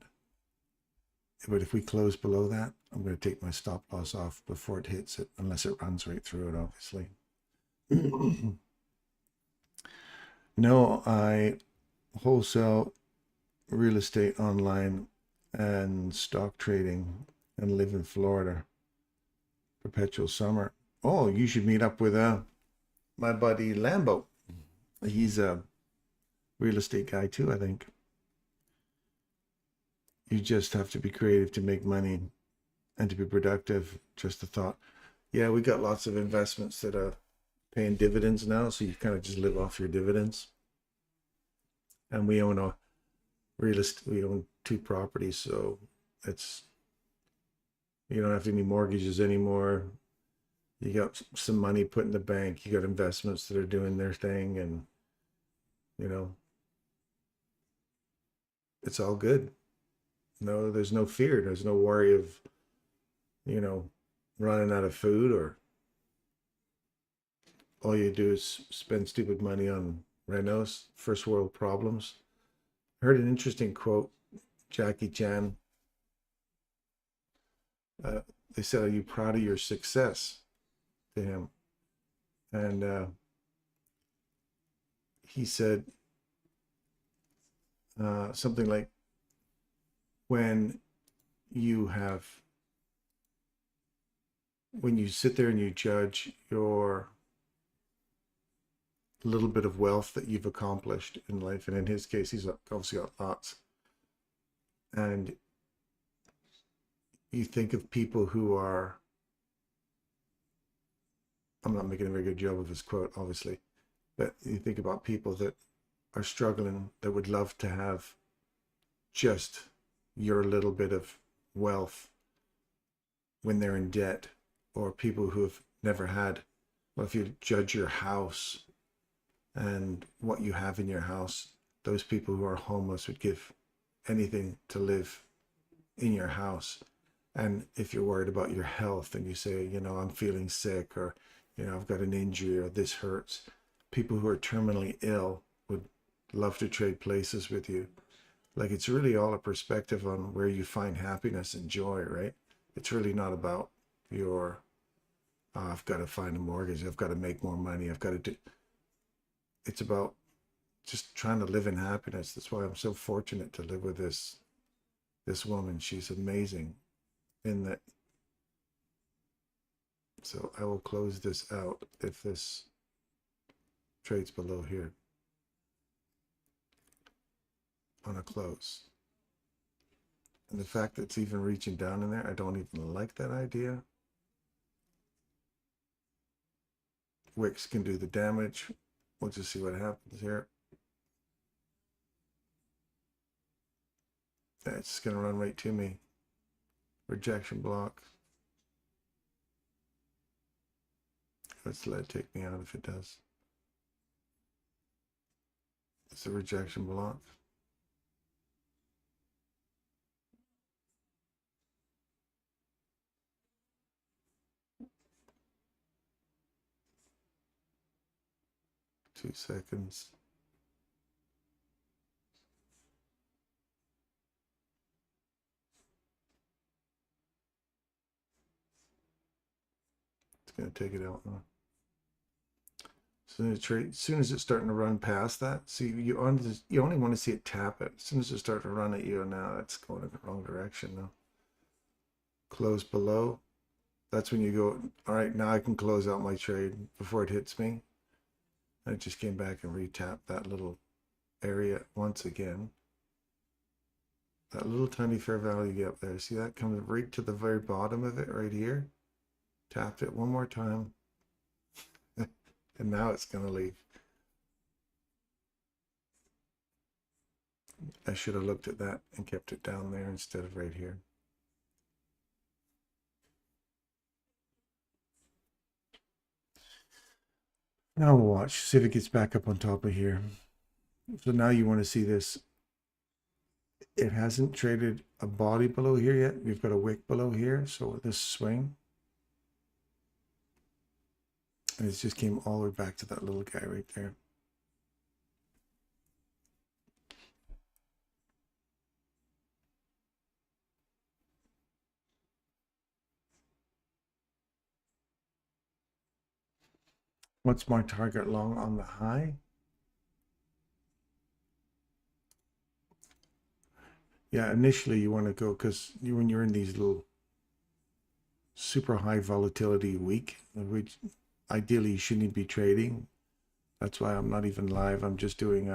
But if we close below that, I'm going to take my stop loss off before it hits it, unless it runs right through it, obviously. No, I wholesale real estate online and stock trading and live in Florida. Perpetual summer. Oh, you should meet up with my buddy Lambo. He's a real estate guy too, I think. You just have to be creative to make money and to be productive. Just a thought. Yeah, we got lots of investments that are paying dividends now, so you kind of just live off your dividends. And we own we own 2 properties, so it's, you don't have any mortgages anymore. You got some money put in the bank. You got investments that are doing their thing, and you know, it's all good. No, there's no fear. There's no worry of, you know, running out of food, or all you do is spend stupid money on renos, first world problems. I heard an interesting quote, Jackie Chan. They said, "Are you proud of your success?" to him. And he said something like, when you sit there and you judge your little bit of wealth that you've accomplished in life, and in his case, he's obviously got lots, and you think of people who are, I'm not making a very good job of his quote, obviously, but you think about people that are struggling, that would love to have just your little bit of wealth when they're in debt, or people who have never had. Well, if you judge your house and what you have in your house, those people who are homeless would give anything to live in your house. And if you're worried about your health and you say, you know, I'm feeling sick, or, you know, I've got an injury, or this hurts, people who are terminally ill would love to trade places with you. Like, it's really all a perspective on where you find happiness and joy, right? It's really not about your, I've got to find a mortgage, I've got to make more money, I've got to do. It's about just trying to live in happiness. That's why I'm so fortunate to live with this woman. She's amazing in that. So I will close this out if this trades below here on a close. And the fact that it's even reaching down in there, I don't even like that idea. Wicks can do the damage. We'll just see what happens here. It's going to run right to me. Rejection block. Let's let it take me out if it does. It's a rejection block. Two seconds. It's going to take it out now. As soon as it's starting to run past that, see, you only want to see it tap it. As soon as it starts to run at you, now it's going in the wrong direction now. Close below. That's when you go, all right, now I can close out my trade before it hits me. And it just came back and re-tapped that little area once again. That little tiny fair value gap there. See that coming right to the very bottom of it right here? Tapped it one more time. And now it's going to leave. I should have looked at that and kept it down there instead of right here. Now we'll watch, see if it gets back up on top of here. So now you want to see this. It hasn't traded a body below here yet. We've got a wick below here. So this swing. And it just came all the way back to that little guy right there. What's my target long on the high? Yeah, initially you want to go, because when you're in these little super high volatility week, which ideally you shouldn't be trading. That's why I'm not even live. I'm just doing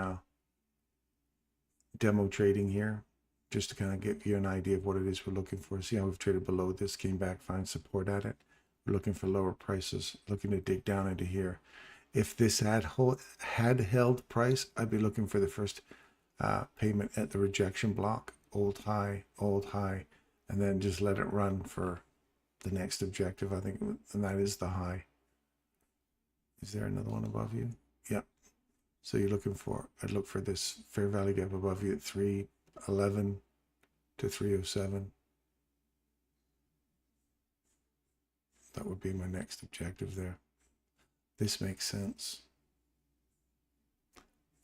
demo trading here, just to kind of give you an idea of what it is we're looking for. See how we've traded below this, came back, find support at it. We're looking for lower prices, looking to dig down into here. If this had held price, I'd be looking for the first payment at the rejection block, old high, and then just let it run for the next objective, I think, and that is the high. Is there another one above you? Yep. So you're looking for, I'd look for this fair value gap above you at 311 to 307. That would be my next objective there. This makes sense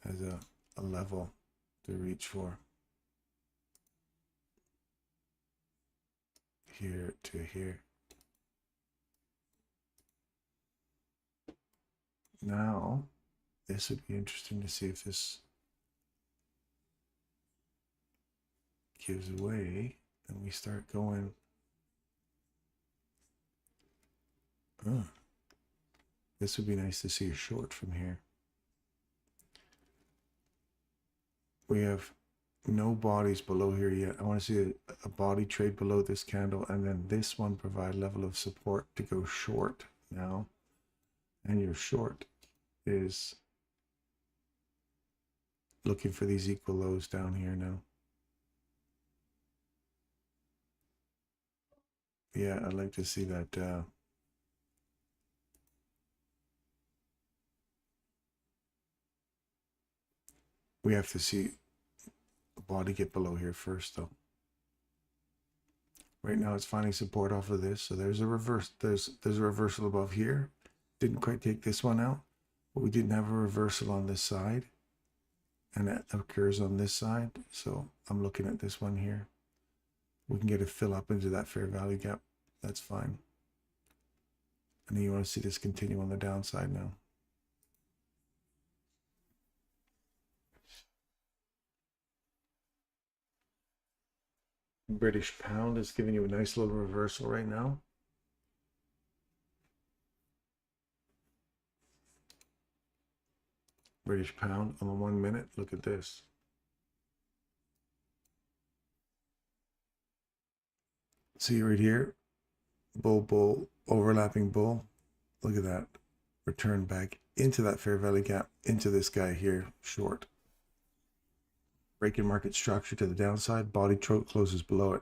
as a level to reach for. Here to here. Now, this would be interesting to see if this gives away and we start going. This would be nice to see a short from here. We have no bodies below here yet. I want to see a body trade below this candle, and then this one provide level of support to go short now. And your short is looking for these equal lows down here now. Yeah, I'd like to see that. We have to see the body get below here first, though. Right now it's finding support off of this, so there's a reverse. There's a reversal above here. Didn't quite take this one out, but we didn't have a reversal on this side, and that occurs on this side. So I'm looking at this one here. We can get a fill up into that fair value gap. That's fine. And then you want to see this continue on the downside now. British pound is giving you a nice little reversal right now. British pound on the 1 minute. Look at this. See right here, bull, overlapping bull. Look at that. Return back into that fair value gap, into this guy here, short. Breaking market structure to the downside, body closes below it.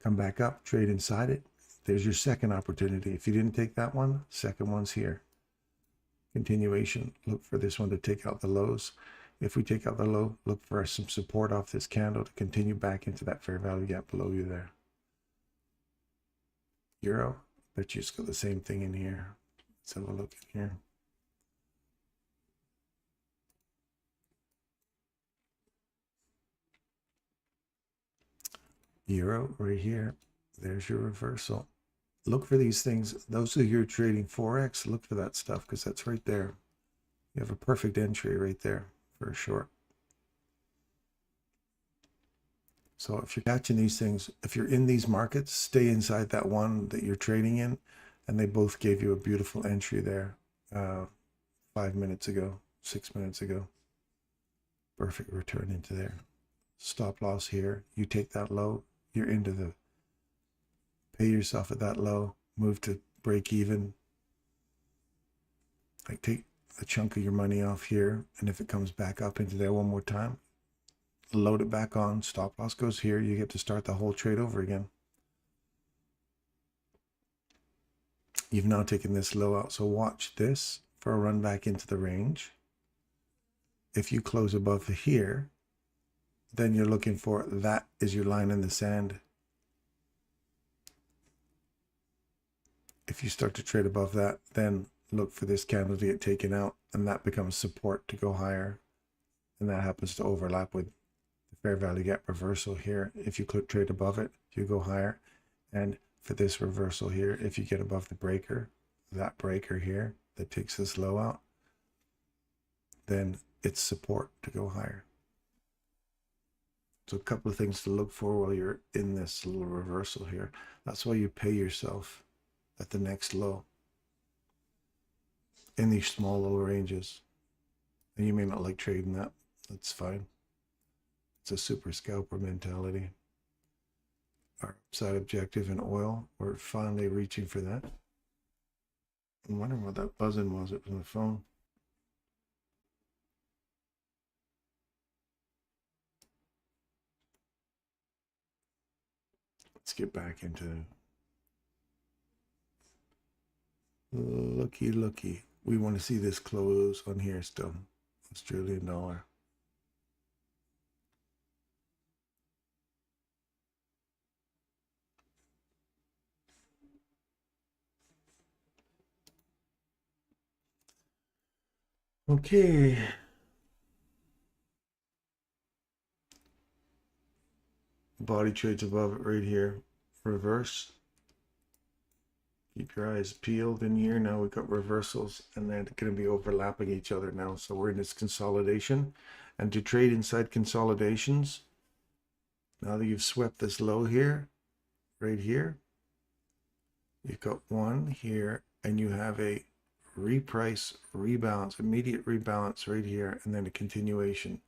Come back up, trade inside it. There's your second opportunity. If you didn't take that one, second one's here. Continuation, look for this one to take out the lows. If we take out the low, look for some support off this candle to continue back into that fair value gap below you there. Euro, bet you it's got the same thing in here. Let's have a look in here. Euro right here. There's your reversal. Look for these things. Those of you who are trading Forex, look for that stuff because that's right there. You have a perfect entry right there for a short. So if you're catching these things, if you're in these markets, stay inside that one that you're trading in. And they both gave you a beautiful entry there 5 minutes ago, 6 minutes ago. Perfect return into there. Stop loss here. You take that low, you're into the, pay yourself at that low, move to break even. Like take a chunk of your money off here, and if it comes back up into there one more time, load it back on, stop loss goes here, you get to start the whole trade over again. You've now taken this low out, so watch this for a run back into the range. If you close above here, then you're looking for, that is your line in the sand. If you start to trade above that, then look for this candle to get taken out, and that becomes support to go higher. And that happens to overlap with the fair value gap reversal here. If you click trade above it, you go higher. And for this reversal here, if you get above the breaker, that breaker here that takes this low out, then it's support to go higher. So a couple of things to look for while you're in this little reversal here. That's why you pay yourself at the next low in these small little ranges. And you may not like trading that. That's fine. It's a super scalper mentality. Our upside objective in oil, we're finally reaching for that. I'm wondering what that buzzing was. It was on the phone. Let's get back into looky. We want to see this close on here still. Australian dollar. Okay. Body trades above it right here. Reverse. Keep your eyes peeled in here. Now we've got reversals, and they're going to be overlapping each other now. So we're in this consolidation. And to trade inside consolidations, now that you've swept this low here, right here, you've got one here, and you have a reprice, rebalance, immediate rebalance right here, and then a continuation.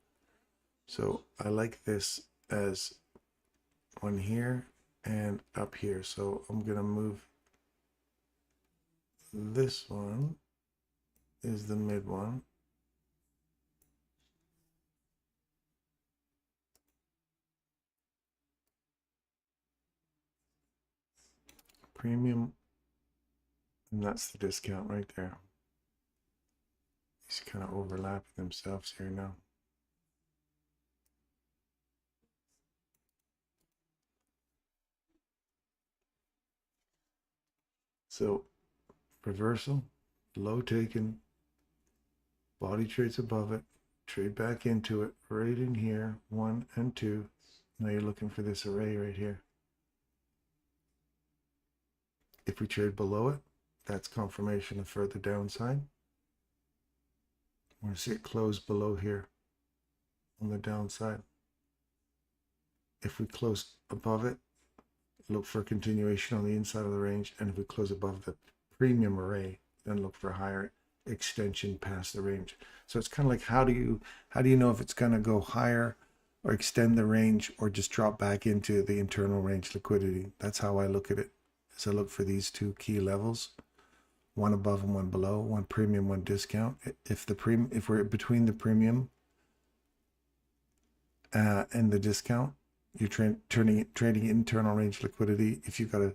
So I like this as one here and up here. So I'm going to move this one is the mid one. Premium, and that's the discount right there. These kind of overlapping themselves here now. So reversal, low taken, body trades above it, trade back into it, right in here, 1 and 2. Now you're looking for this array right here. If we trade below it, that's confirmation of further downside. We're going to see it close below here on the downside. If we close above it, look for a continuation on the inside of the range. And if we close above the premium array, then look for higher extension past the range. So it's kind of like, how do you know if it's going to go higher or extend the range or just drop back into the internal range liquidity? That's how I look at it. So look for these two key levels, one above and one below, one premium, one discount. If we're between the premium and the discount, you're trading internal range liquidity. If you've got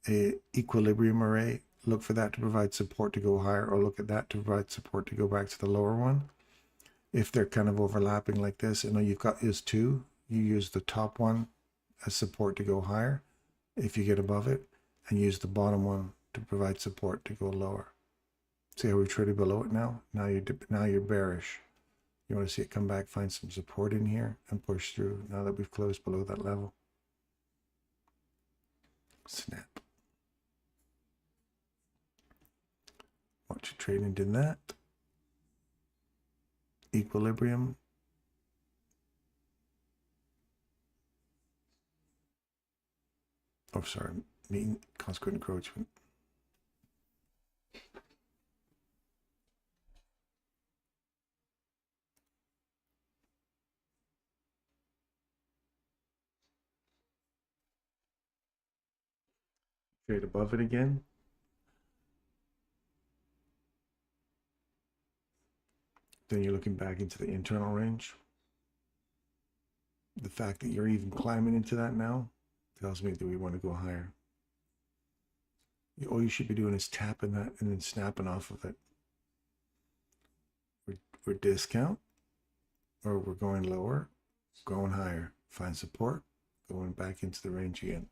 a equilibrium array, look for that to provide support to go higher, or look at that to provide support to go back to the lower one. If they're kind of overlapping like this, and all you've got is two, you use the top one as support to go higher if you get above it, and use the bottom one to provide support to go lower. See how we traded below it now? Now you're bearish. You want to see it come back, find some support in here, and push through now that we've closed below that level. Snap. Watch it trading in that. Equilibrium. Oh, sorry, mean consequent encroachment. Trade above it again. Then you're looking back into the internal range. The fact that you're even climbing into that now tells me that we want to go higher. All you should be doing is tapping that and then snapping off of it. We're discount, or we're going lower, going higher. Find support, going back into the range again.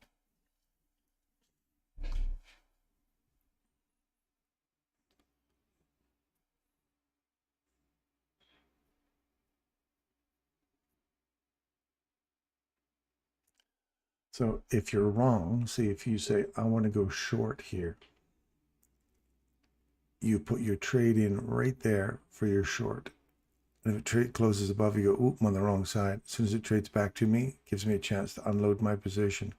So if you're wrong, see, if you say, I want to go short here, you put your trade in right there for your short. And if a trade closes above, you go, oop, I'm on the wrong side. As soon as it trades back to me, it gives me a chance to unload my position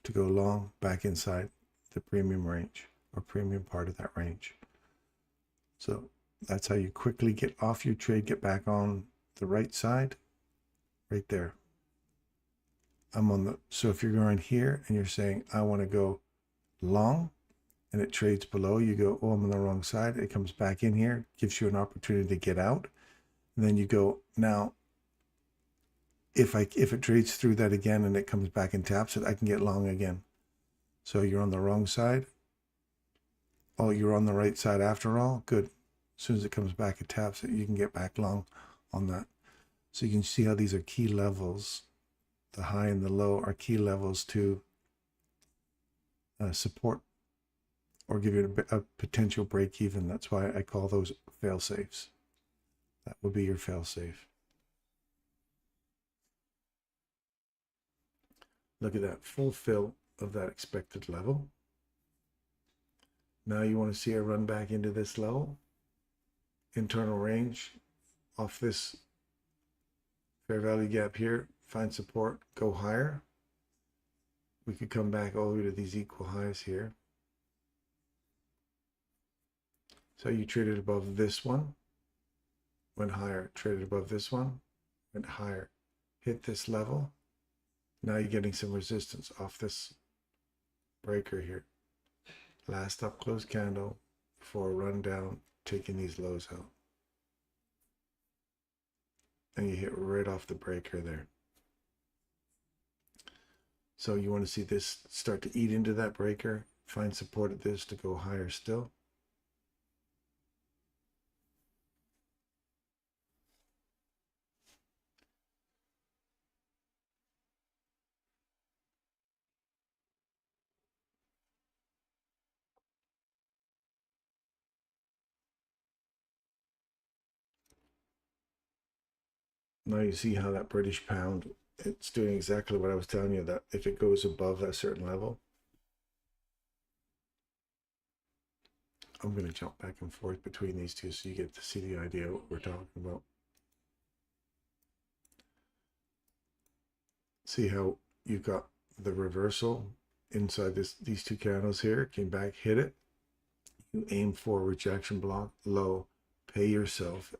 to go long back inside the premium range or premium part of that range. So that's how you quickly get off your trade, get back on the right side, right there. I'm on the, so if you're going here and you're saying, I want to go long, and it trades below, you go, oh, I'm on the wrong side. It comes back in here, gives you an opportunity to get out. And then you go, now, if it trades through that again and it comes back and taps it, I can get long again. So you're on the wrong side. Oh, you're on the right side after all. Good. As soon as it comes back, it taps it, you can get back long on that. So you can see how these are key levels. The high and the low are key levels to support or give you a potential break even. That's why I call those fail safes. That would be your fail safe. Look at that full fill of that expected level. Now you want to see a run back into this level, internal range off this fair value gap here, find support, go higher. We could come back all the way to these equal highs here. So you traded above this one, went higher, traded above this one, went higher, hit this level. Now you're getting some resistance off this breaker here. Last up close candle before a run down, taking these lows out. And you hit right off the breaker there. So you want to see this start to eat into that breaker, find support at this to go higher still. Now you see how that British pound, it's doing exactly what I was telling you, that if it goes above that certain level, I'm going to jump back and forth between these two so you get to see the idea of what we're talking about. See how you've got the reversal inside these two candles here, came back, hit it. You aim for rejection block, low, pay yourself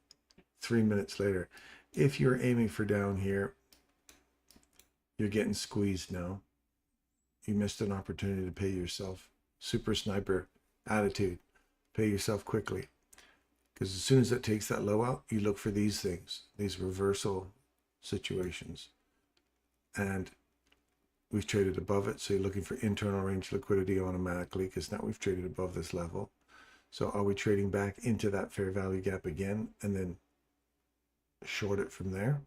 3 minutes later. If you're aiming for down here, you're getting squeezed now. You missed an opportunity to pay yourself. Super sniper attitude. Pay yourself quickly. Because as soon as it takes that low out, you look for these things, these reversal situations. And we've traded above it, so you're looking for internal range liquidity automatically, because now we've traded above this level. So are we trading back into that fair value gap again and then short it from there?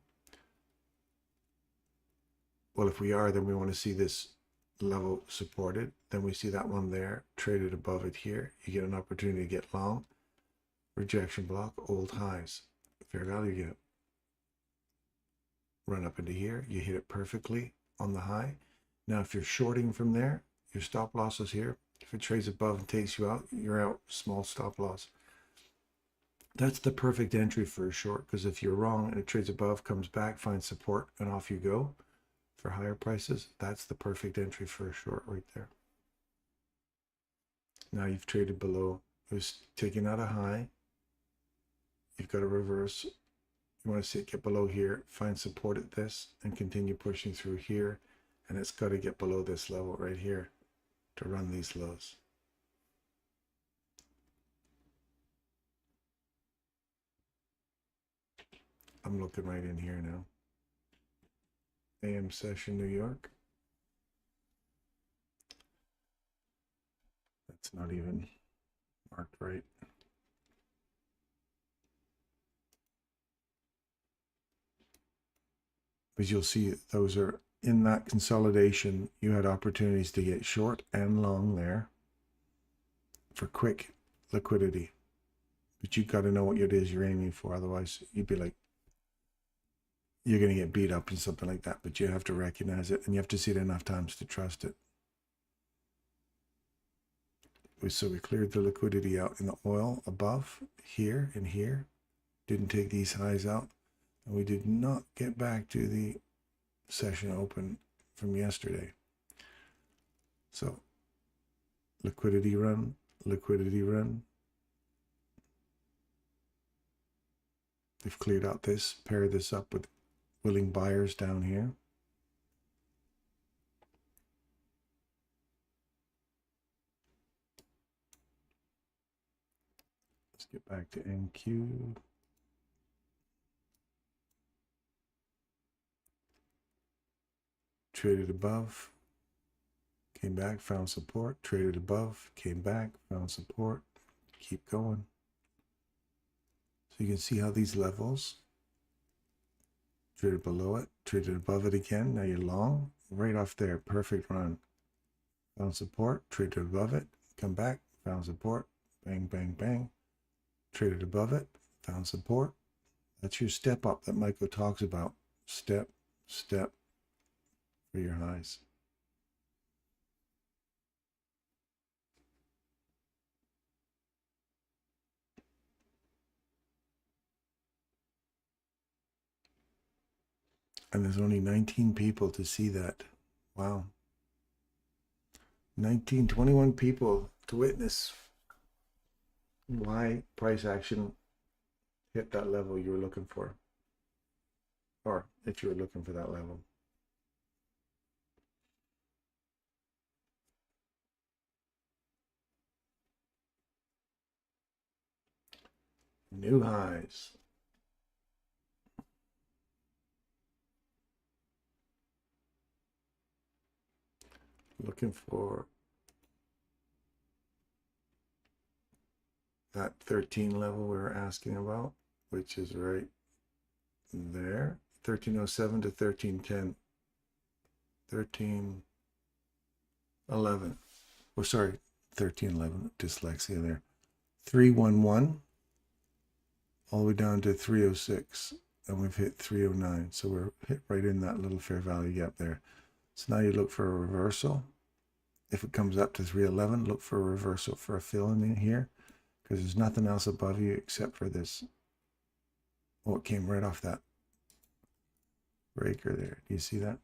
Well, if we are, then we want to see this level supported. Then we see that one there, traded above it here. You get an opportunity to get long. Rejection block, old highs, fair value gap. Run up into here, you hit it perfectly on the high. Now, if you're shorting from there, your stop loss is here. If it trades above and takes you out, you're out, small stop loss. That's the perfect entry for a short, because if you're wrong and it trades above, comes back, finds support, and off you go for higher prices, that's the perfect entry for a short right there. Now you've traded below. It was taking out a high. You've got a reverse. You want to see it get below here, find support at this, and continue pushing through here. And it's got to get below this level right here to run these lows. I'm looking right in here now. AM session, New York. That's not even marked right. But you'll see those are in that consolidation. You had opportunities to get short and long there for quick liquidity. But you got to know what it is you're aiming for. Otherwise, you'd be like, you're going to get beat up and something like that, but you have to recognize it and you have to see it enough times to trust it. So we cleared the liquidity out in the oil above here and here, didn't take these highs out, and we did not get back to the session open from yesterday. So liquidity run, liquidity run. We've cleared out this, paired this up with willing buyers down here. Let's get back to NQ. Traded above, came back, found support, traded above, came back, found support, keep going. So you can see how these levels, traded below it, traded above it again, now you're long, right off there, perfect run. Found support, traded above it, come back, found support, bang, bang, bang, traded above it, found support. That's your step up that Michael talks about. Step, step for your highs. And there's only 19 people to see that. Wow. 21 people to witness why price action hit that level you were looking for. Or if you were looking for that level. New highs. Looking for that 13 level we were asking about, which is right there. 1307 to 1310. 1311. Oh, sorry, 1311. Dyslexia there. 311 all the way down to 306, and we've hit 309. So we're hit right in that little fair value gap there. So now you look for a reversal. If it comes up to 311, look for a reversal for a fill in here, because there's nothing else above you except for this. Oh, it came right off that breaker there. Do you see that?